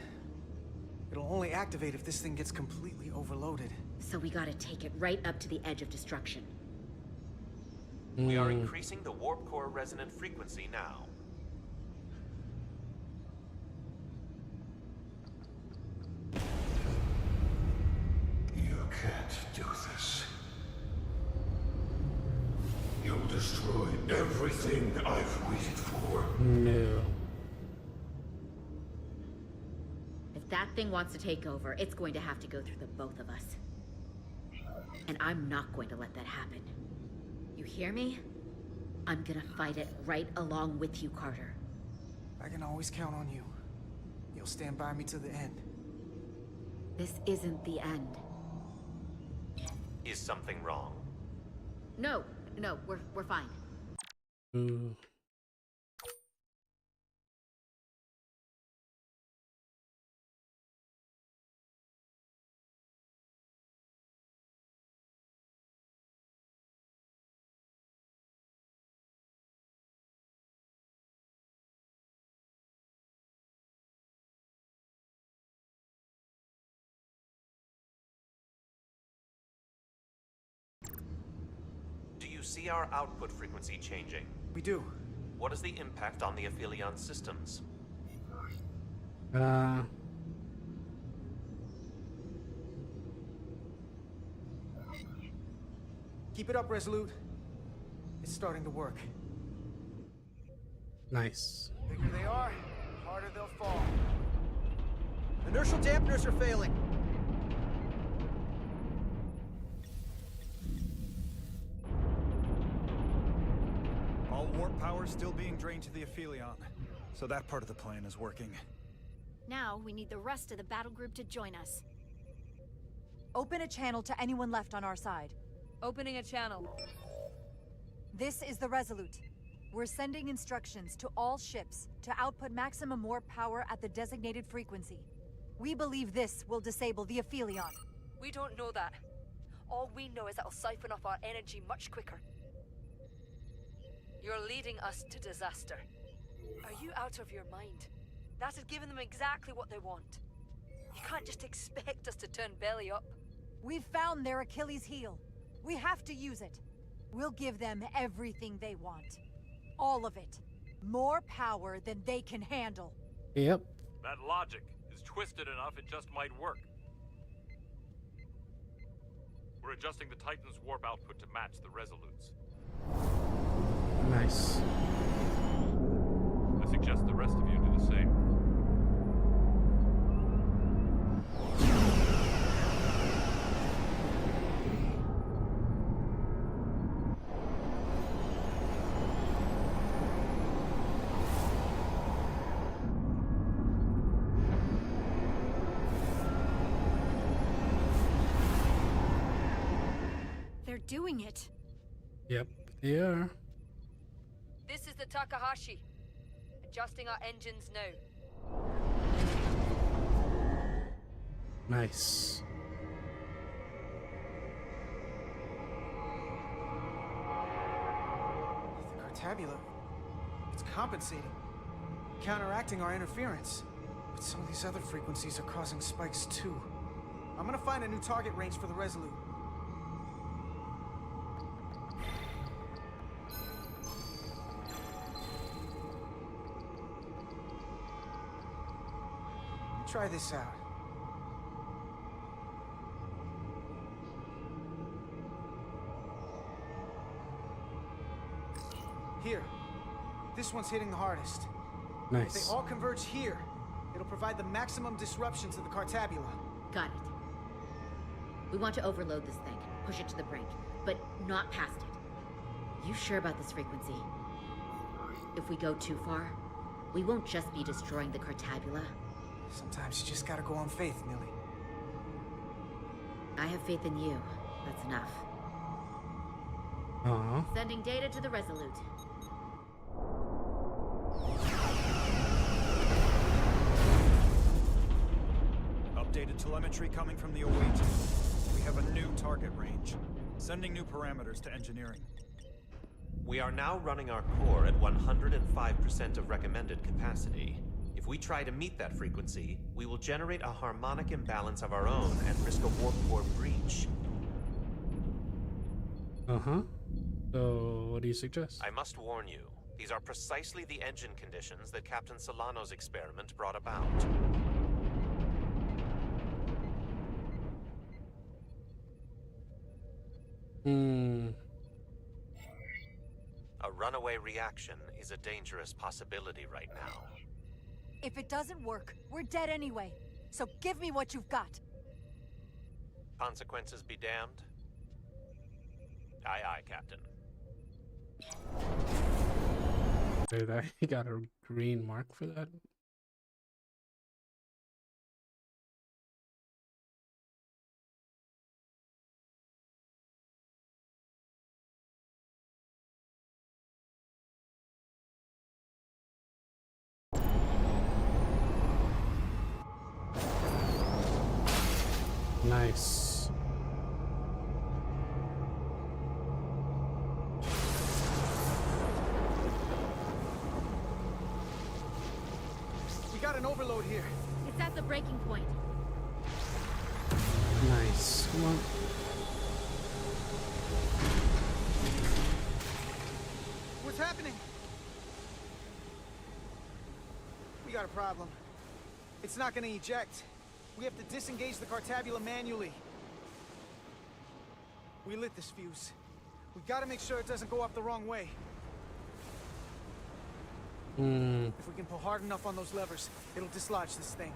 [SPEAKER 8] it'll only activate if this thing gets completely overloaded.
[SPEAKER 13] So we gotta take it right up to the edge of destruction.
[SPEAKER 15] We are increasing the warp core resonant frequency now.
[SPEAKER 6] You can't do this. You'll destroy everything I've waited for.
[SPEAKER 1] No.
[SPEAKER 13] If that thing wants to take over, it's going to have to go through the both of us. And I'm not going to let that happen. You hear me? I'm gonna fight it right along with you, Carter.
[SPEAKER 8] I can always count on you. You'll stand by me to the end.
[SPEAKER 13] This isn't the end.
[SPEAKER 15] Is something wrong?
[SPEAKER 13] No, we're fine.
[SPEAKER 1] Ooh.
[SPEAKER 15] Do you see our output frequency changing?
[SPEAKER 8] We do.
[SPEAKER 15] What is the impact on the Aphelion systems?
[SPEAKER 8] Keep it up, Resolute. It's starting to work.
[SPEAKER 1] Nice.
[SPEAKER 8] Bigger they are, harder they'll fall.
[SPEAKER 21] Inertial dampeners are failing.
[SPEAKER 17] All warp power still being drained to the Aphelion, so that part of the plan is working.
[SPEAKER 4] Now we need the rest of the battle group to join us.
[SPEAKER 20] Open a channel to anyone left on our side.
[SPEAKER 22] Opening a channel.
[SPEAKER 20] This is the Resolute. We're sending instructions to all ships to output maximum warp power at the designated frequency. We believe this will disable the Aphelion.
[SPEAKER 22] We don't know that. All we know is it'll siphon off our energy much quicker. You're leading us to disaster. Are you out of your mind? That had given them exactly what they want. You can't just expect us to turn belly up.
[SPEAKER 20] We've found their Achilles heel. We have to use it. We'll give them everything they want. All of it. More power than they can handle.
[SPEAKER 1] Yep.
[SPEAKER 12] That logic is twisted enough it just might work. We're adjusting the Titan's warp output to match the Resolute's.
[SPEAKER 1] Nice.
[SPEAKER 12] I suggest the rest of you do the same.
[SPEAKER 4] They're doing it.
[SPEAKER 1] Yep, they are.
[SPEAKER 22] This is the Takahashi. Adjusting our engines now.
[SPEAKER 1] Nice.
[SPEAKER 8] The Cartabula, it's compensating, counteracting our interference. But some of these other frequencies are causing spikes too. I'm gonna find a new target range for the Resolute. Try this out. Here. This one's hitting the hardest.
[SPEAKER 1] Nice.
[SPEAKER 8] If they all converge here, it'll provide the maximum disruption to the Cartabula.
[SPEAKER 13] Got it. We want to overload this thing, push it to the brink, but not past it. You sure about this frequency? If we go too far, we won't just be destroying the Cartabula.
[SPEAKER 8] Sometimes you just gotta go on faith, Millie.
[SPEAKER 13] I have faith in you. That's enough.
[SPEAKER 1] Aww.
[SPEAKER 13] Sending data to the Resolute.
[SPEAKER 17] Updated telemetry coming from the Oasis. We have a new target range. Sending new parameters to engineering.
[SPEAKER 15] We are now running our core at 105% of recommended capacity. If we try to meet that frequency, we will generate a harmonic imbalance of our own and risk a warp core breach.
[SPEAKER 1] Uh-huh. So, what do you suggest?
[SPEAKER 15] I must warn you, these are precisely the engine conditions that Captain Solano's experiment brought about. A runaway reaction is a dangerous possibility right now.
[SPEAKER 20] If it doesn't work, we're dead anyway. So give me what you've got.
[SPEAKER 15] Consequences be damned. Aye, aye, Captain.
[SPEAKER 1] Okay, that he got a green mark for that. Nice.
[SPEAKER 8] We got an overload here.
[SPEAKER 13] It's at the breaking point.
[SPEAKER 1] Nice. Come on.
[SPEAKER 8] What's happening? We got a problem. It's not gonna eject. We have to disengage the Cartabula manually. We lit this fuse. We gotta make sure it doesn't go off the wrong way. If we can pull hard enough on those levers, it'll dislodge this thing.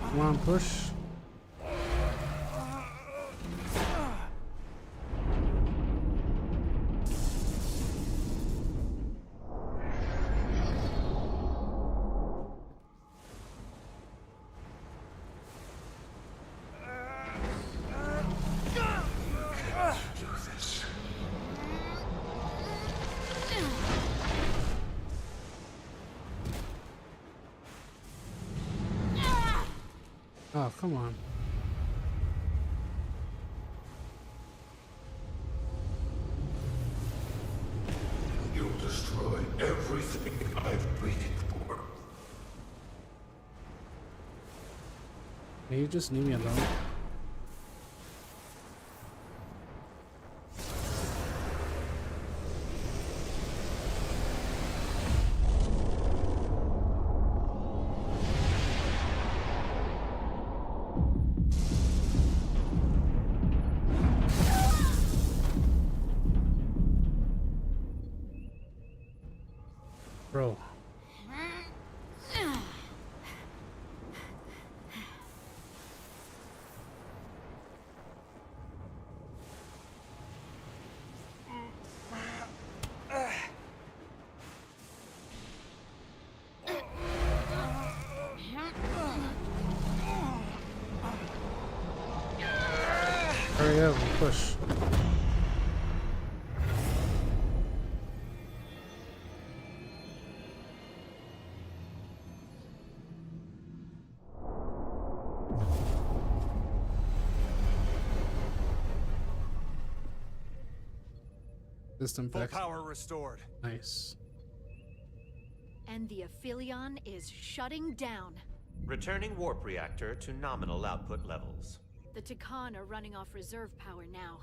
[SPEAKER 1] Come on, push. Oh, come on.
[SPEAKER 23] You'll destroy everything I've waited for.
[SPEAKER 1] Can you just leave me alone? Bro. Hurry up and push. System
[SPEAKER 17] Full
[SPEAKER 1] back.
[SPEAKER 17] power restored.
[SPEAKER 1] Nice.
[SPEAKER 4] And the Aphelion is shutting down.
[SPEAKER 15] Returning warp reactor to nominal output levels.
[SPEAKER 4] The Takan are running off reserve power now.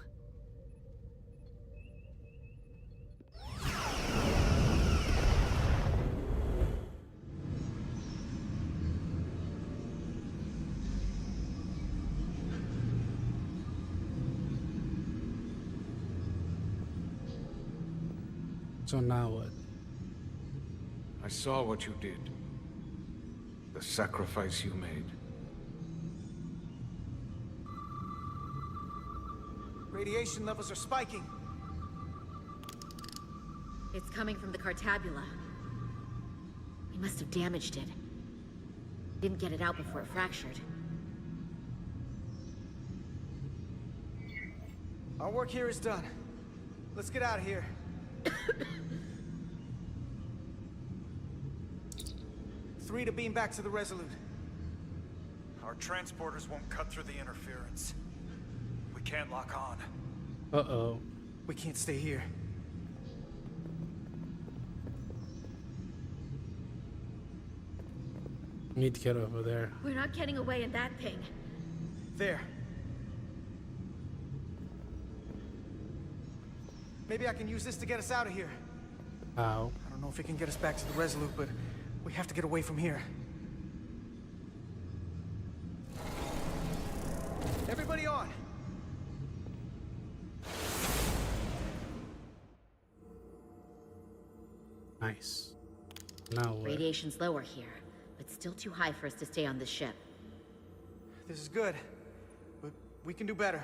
[SPEAKER 1] So now what?
[SPEAKER 9] I saw what you did. The sacrifice you made.
[SPEAKER 8] Radiation levels are spiking.
[SPEAKER 13] It's coming from the Cartabula. We must have damaged it. Didn't get it out before it fractured.
[SPEAKER 8] Our work here is done. Let's get out of here. 3 to beam back to the Resolute.
[SPEAKER 17] Our transporters won't cut through the interference. We can't lock on.
[SPEAKER 1] Uh-oh.
[SPEAKER 8] We can't stay here.
[SPEAKER 1] We need to get over there.
[SPEAKER 13] We're not getting away in that thing.
[SPEAKER 8] There. Maybe I can use this to get us out of here.
[SPEAKER 1] How?
[SPEAKER 8] I don't know if it can get us back to the Resolute, but we have to get away from here. Everybody on!
[SPEAKER 1] Nice. Now what?
[SPEAKER 13] Radiation's lower here, but still too high for us to stay on this ship.
[SPEAKER 8] This is good, but we can do better.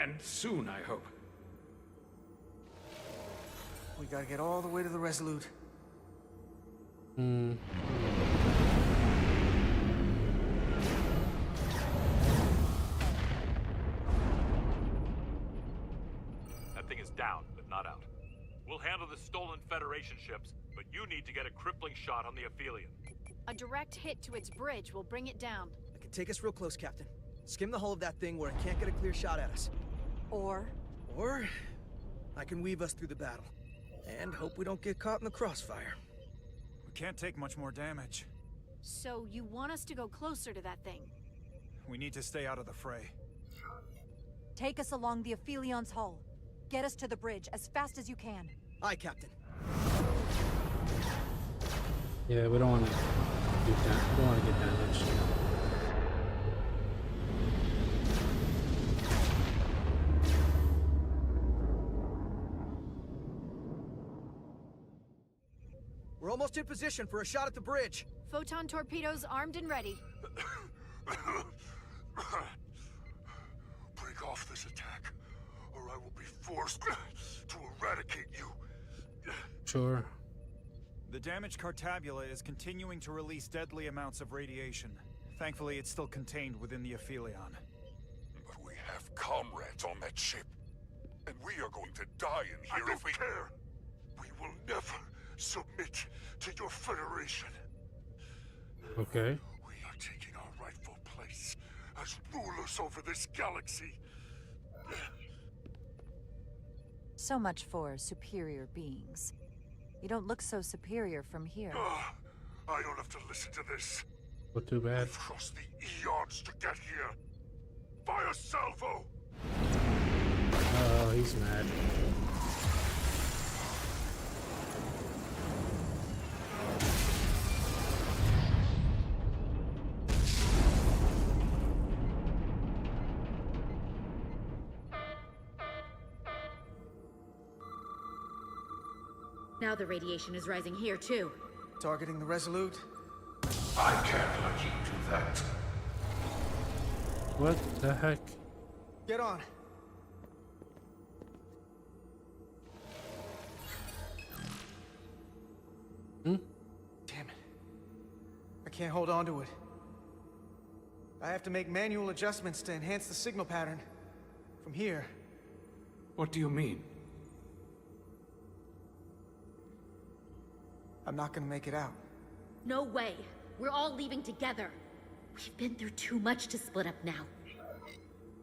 [SPEAKER 9] And soon, I hope.
[SPEAKER 8] We gotta get all the way to the Resolute.
[SPEAKER 12] That thing is down, but not out. We'll handle the stolen Federation ships, but you need to get a crippling shot on the Aphelion.
[SPEAKER 4] A direct hit to its bridge will bring it down.
[SPEAKER 21] I can take us real close, Captain. Skim the hull of that thing where it can't get a clear shot at us.
[SPEAKER 20] Or
[SPEAKER 21] I can weave us through the battle. And hope we don't get caught in the crossfire.
[SPEAKER 17] We can't take much more damage.
[SPEAKER 4] So you want us to go closer to that thing?
[SPEAKER 17] We need to stay out of the fray.
[SPEAKER 20] take us along the Aphelion's hull. Get us to the bridge as fast as you can.
[SPEAKER 21] Aye, Captain.
[SPEAKER 1] Yeah, we don't want to do that. We don't want to get damaged.
[SPEAKER 21] We're almost in position for a shot at the bridge.
[SPEAKER 4] Photon torpedoes armed and ready.
[SPEAKER 23] Break off this attack, or I will be forced to eradicate you.
[SPEAKER 1] Sure.
[SPEAKER 17] The damaged Cartabula is continuing to release deadly amounts of radiation. Thankfully, it's still contained within the Aphelion.
[SPEAKER 23] But we have comrades on that ship, and we are going to die in here if we care. We will never submit to your Federation.
[SPEAKER 1] Okay.
[SPEAKER 23] We are taking our rightful as rulers over this galaxy.
[SPEAKER 20] So much for superior beings. You don't look so superior from here.
[SPEAKER 23] I don't have to listen to this.
[SPEAKER 1] Well, too bad.
[SPEAKER 23] We've crossed the eons to get here. Fire salvo!
[SPEAKER 1] Oh, he's mad.
[SPEAKER 13] Now the radiation is rising here, too.
[SPEAKER 8] Targeting the Resolute?
[SPEAKER 6] I can't let you do that.
[SPEAKER 1] What the heck?
[SPEAKER 8] Get on.
[SPEAKER 1] Hmm?
[SPEAKER 8] Damn it. I can't hold on to it. I have to make manual adjustments to enhance the signal pattern. From here.
[SPEAKER 9] What do you mean?
[SPEAKER 8] I'm not gonna make it out.
[SPEAKER 13] No way. We're all leaving together. We've been through too much to split up now.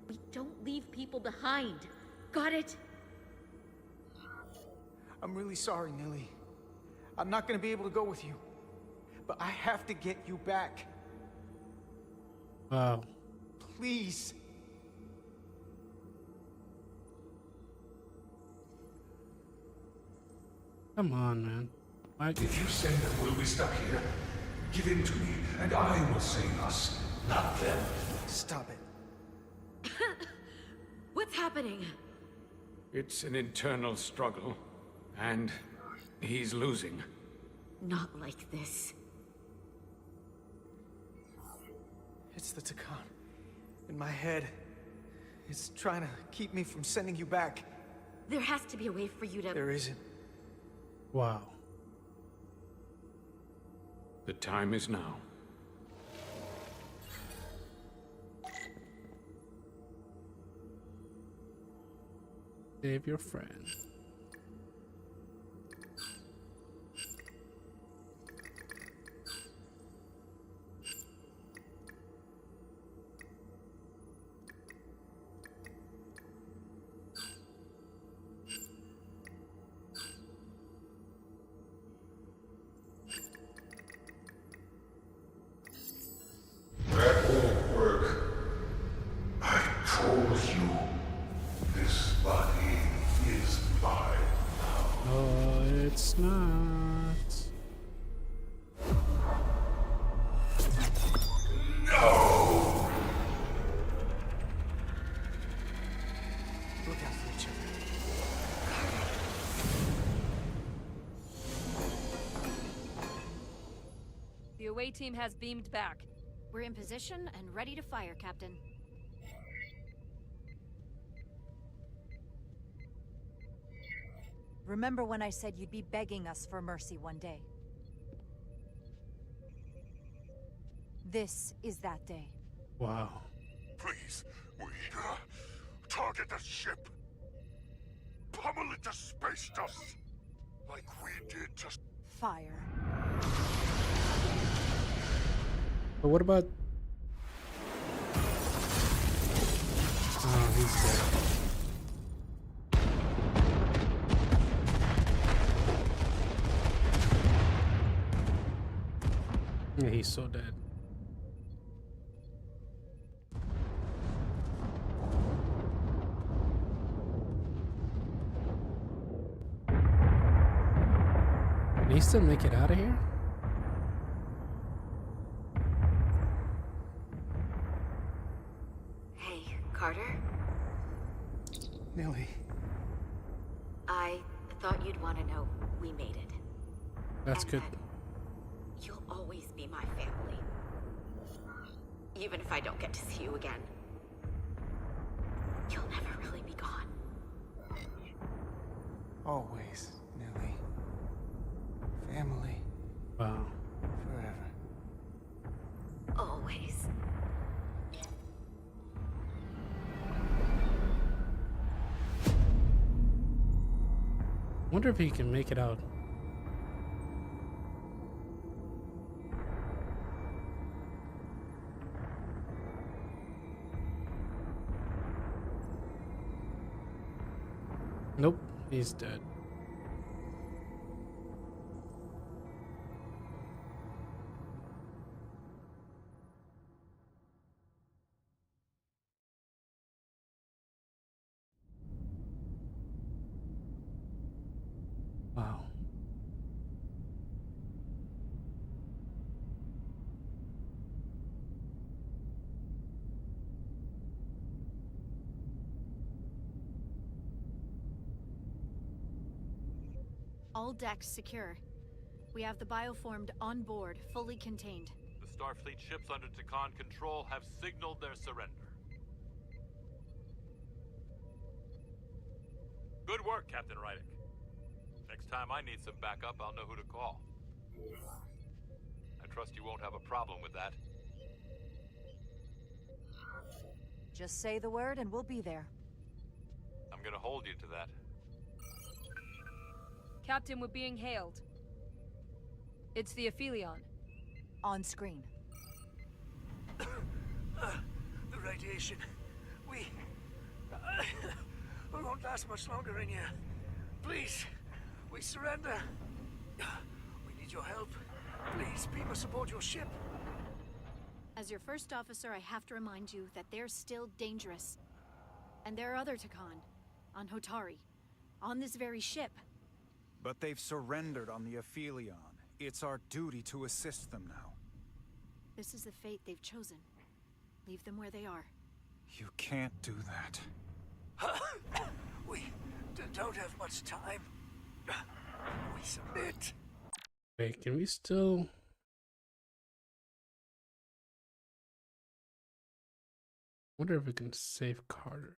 [SPEAKER 13] We don't leave people behind. Got it?
[SPEAKER 8] I'm really sorry, Nilly. I'm not gonna be able to go with you. But I have to get you back.
[SPEAKER 1] Wow.
[SPEAKER 8] Please.
[SPEAKER 1] Come on, man.
[SPEAKER 6] If you send them, we'll be stuck here. Give in to me, and I will save us, not them.
[SPEAKER 8] Stop it.
[SPEAKER 13] What's happening?
[SPEAKER 9] It's an internal struggle, and he's losing.
[SPEAKER 13] Not like this.
[SPEAKER 8] It's the Takan. In my head. It's trying to keep me from sending you back.
[SPEAKER 13] There has to be a way for you to...
[SPEAKER 8] There isn't.
[SPEAKER 1] Wow.
[SPEAKER 9] The time is now.
[SPEAKER 1] Save your friend.
[SPEAKER 23] That won't work. I told you. This body is mine now.
[SPEAKER 1] Oh, it's not.
[SPEAKER 23] No!
[SPEAKER 8] Look out for each other.
[SPEAKER 22] The away team has beamed back.
[SPEAKER 4] We're in position and ready to fire, Captain.
[SPEAKER 20] Remember when I said you'd be begging us for mercy one day? This is that day.
[SPEAKER 1] Wow.
[SPEAKER 23] Please, we target the ship. Pummel it to space dust. Like we did to...
[SPEAKER 20] Fire.
[SPEAKER 1] But what about... Oh, he's dead. Yeah, he's so dead. Can he still make it out of here?
[SPEAKER 11] Hey, Carter?
[SPEAKER 8] Nilly.
[SPEAKER 11] I thought you'd want to know we made it.
[SPEAKER 1] That's
[SPEAKER 11] And
[SPEAKER 1] good.
[SPEAKER 11] that you'll always be my family. Even if I don't get to see you again. You'll never really be gone.
[SPEAKER 8] Always, Nilly. Family.
[SPEAKER 1] Wow.
[SPEAKER 8] Forever.
[SPEAKER 11] Always.
[SPEAKER 1] Wonder if he can make it out. Nope, he's dead. Wow.
[SPEAKER 4] All decks secure. We have the bioformed on board, fully contained.
[SPEAKER 12] The Starfleet ships under Takan control have signaled their surrender. Good work, Captain Rydick. Next time I need some backup, I'll know who to call. I trust you won't have a problem with that.
[SPEAKER 20] Just say the word and we'll be there.
[SPEAKER 12] I'm gonna hold you to that.
[SPEAKER 22] Captain, we're being hailed. It's the Aphelion.
[SPEAKER 20] On screen.
[SPEAKER 21] The radiation. We won't last much longer in here. Please, we surrender. We need your help. Please, beam us aboard your ship.
[SPEAKER 4] As your first officer, I have to remind you that they're still dangerous. And there are other Takan. On Hotari. On this very ship.
[SPEAKER 17] But they've surrendered on the Aphelion. It's our duty to assist them now.
[SPEAKER 4] This is the fate they've chosen. Leave them where they are.
[SPEAKER 17] You can't do that.
[SPEAKER 21] We don't have much time. We submit.
[SPEAKER 1] Wait, can we still... wonder if we can save Carter.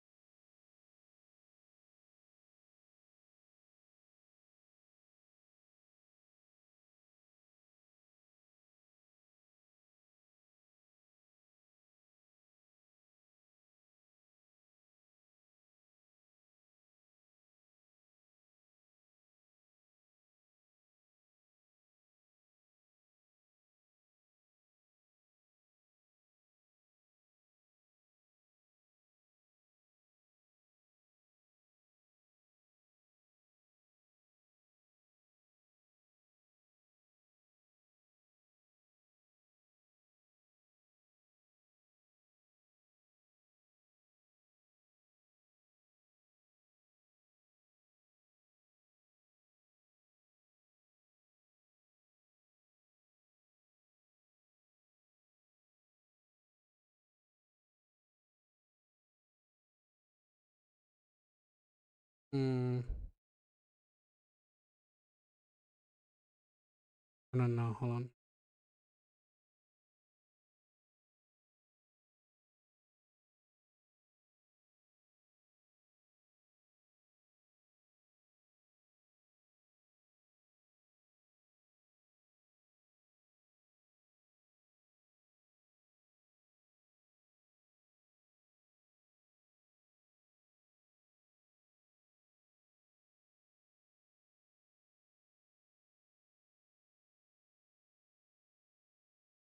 [SPEAKER 1] I don't know. Hold on.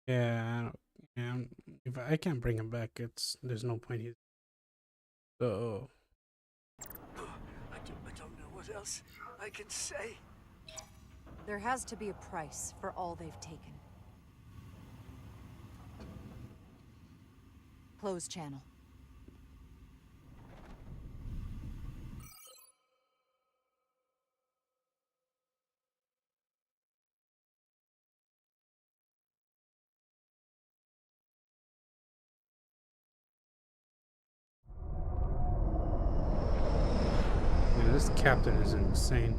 [SPEAKER 1] Yeah, I don't, yeah. If I can't bring him back, there's no point. He's so.
[SPEAKER 21] I don't know what else I can say.
[SPEAKER 20] There has to be a price for all they've taken. Close channel.
[SPEAKER 1] Yeah, this captain is insane.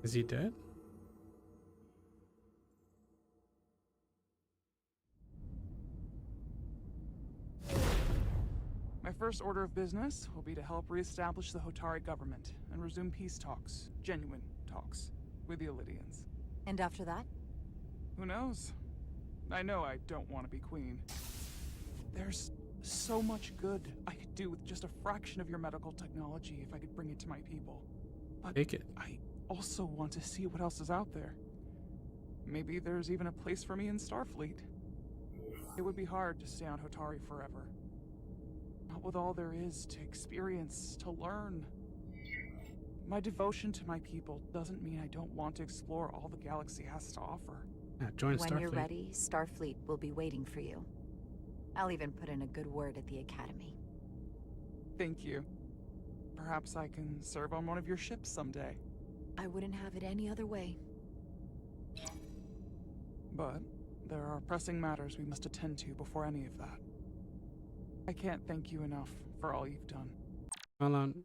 [SPEAKER 1] Is he dead?
[SPEAKER 2] first order of business will be to help reestablish the Hotari government and resume peace talks, genuine talks, with the Illidians.
[SPEAKER 20] And after that?
[SPEAKER 2] Who knows? I know I don't want to be queen. There's so much good I could do with just a fraction of your medical technology if I could bring it to my people. But
[SPEAKER 1] take it.
[SPEAKER 2] I also want to see what else is out there. Maybe there's even a place for me in Starfleet. It would be hard to stay on Hotari forever. Not with all there is to experience, to learn. My devotion to my people doesn't mean I don't want to explore all the galaxy has to offer.
[SPEAKER 1] Yeah, join Starfleet.
[SPEAKER 20] When you're ready, Starfleet will be waiting for you. I'll even put in a good word at the Academy.
[SPEAKER 2] Thank you. Perhaps I can serve on one of your ships someday.
[SPEAKER 20] I wouldn't have it any other way.
[SPEAKER 2] But there are pressing matters we must attend to before any of that. I can't thank you enough for all you've done.
[SPEAKER 1] Hold on.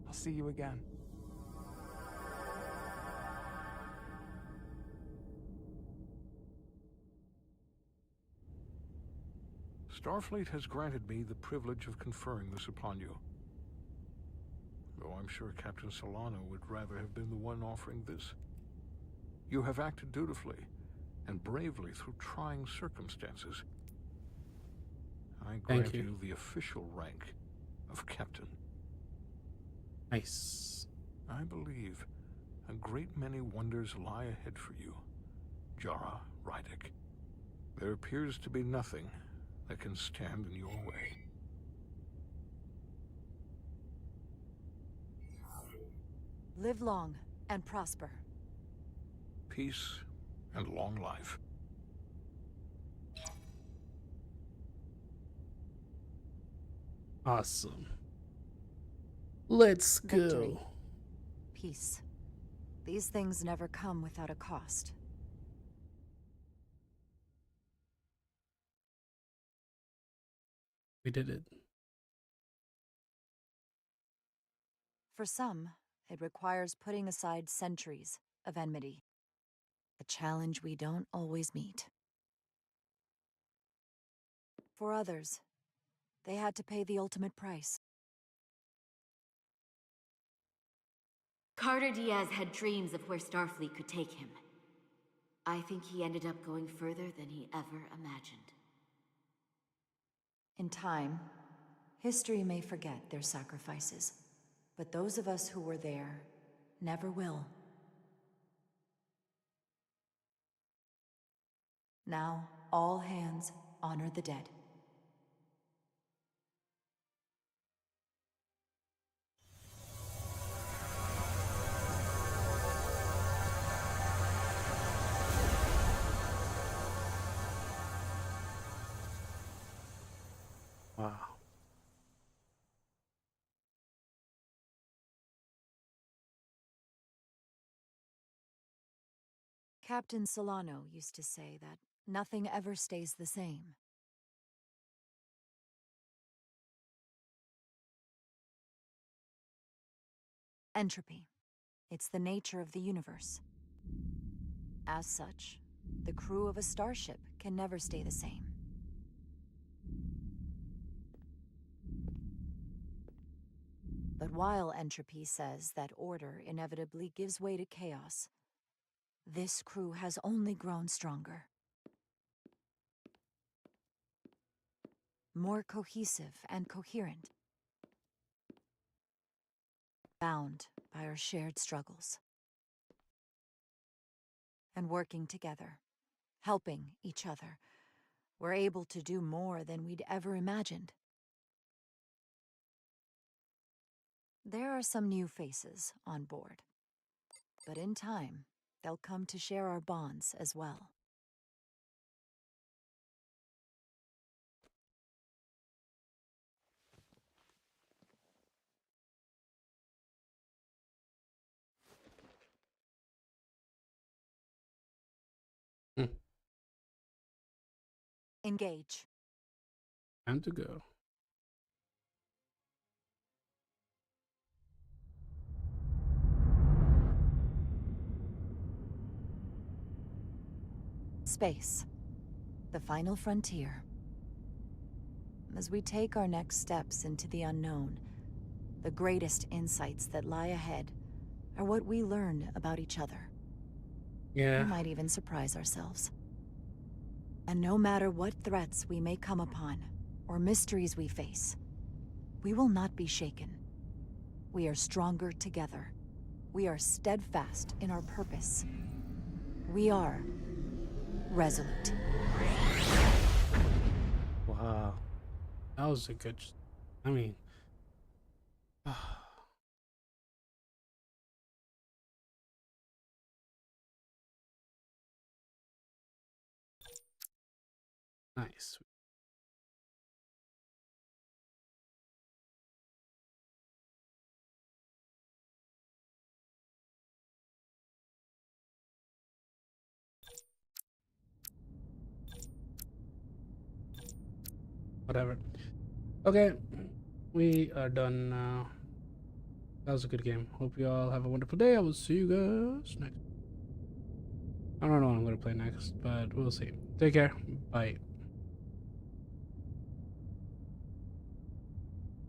[SPEAKER 2] I'll see you again.
[SPEAKER 6] Starfleet has granted me the privilege of conferring this upon you. Though I'm sure Captain Solano would rather have been the one offering this. You have acted dutifully and bravely through trying circumstances. I grant you the official rank of Captain.
[SPEAKER 1] Nice.
[SPEAKER 6] I believe a great many wonders lie ahead for you, Jara Rydick. There appears to be nothing that can stand in your way.
[SPEAKER 20] Live long and prosper.
[SPEAKER 6] Peace and long life.
[SPEAKER 1] Awesome. Let's go.
[SPEAKER 20] Victory. Peace. These things never come without a cost.
[SPEAKER 1] We did it.
[SPEAKER 20] For some, it requires putting aside centuries of enmity. A challenge we don't always meet. For others, they had to pay the ultimate price.
[SPEAKER 13] Carter Diaz had dreams of where Starfleet could take him. I think he ended up going further than he ever imagined.
[SPEAKER 20] In time, history may forget their sacrifices, but those of us who were there never will. Now, all hands honor the dead.
[SPEAKER 1] Wow.
[SPEAKER 20] Captain Solano used to say that nothing ever stays the same. Entropy. It's the nature of the universe. As such, the crew of a starship can never stay the same. But while entropy says that order inevitably gives way to chaos, this crew has only grown stronger. More cohesive and coherent. Bound by our shared struggles. And working together, helping each other, we're able to do more than we'd ever imagined. There are some new faces on board, but in time, they'll come to share our bonds as well. Engage.
[SPEAKER 1] Time to go.
[SPEAKER 20] Space. The final frontier. As we take our next steps into the unknown, the greatest insights that lie ahead are what we learn about each other.
[SPEAKER 1] Yeah.
[SPEAKER 20] We might even surprise ourselves. And no matter what threats we may come upon, or mysteries we face, we will not be shaken. We are stronger together. We are steadfast in our purpose. We are resolute.
[SPEAKER 1] Wow. That was a good... I mean... Nice. Whatever. Okay, we are done now. That was a good game. Hope you all have a wonderful day. I will see you guys next. I don't know what I'm gonna play next, but we'll see. Take care. Bye.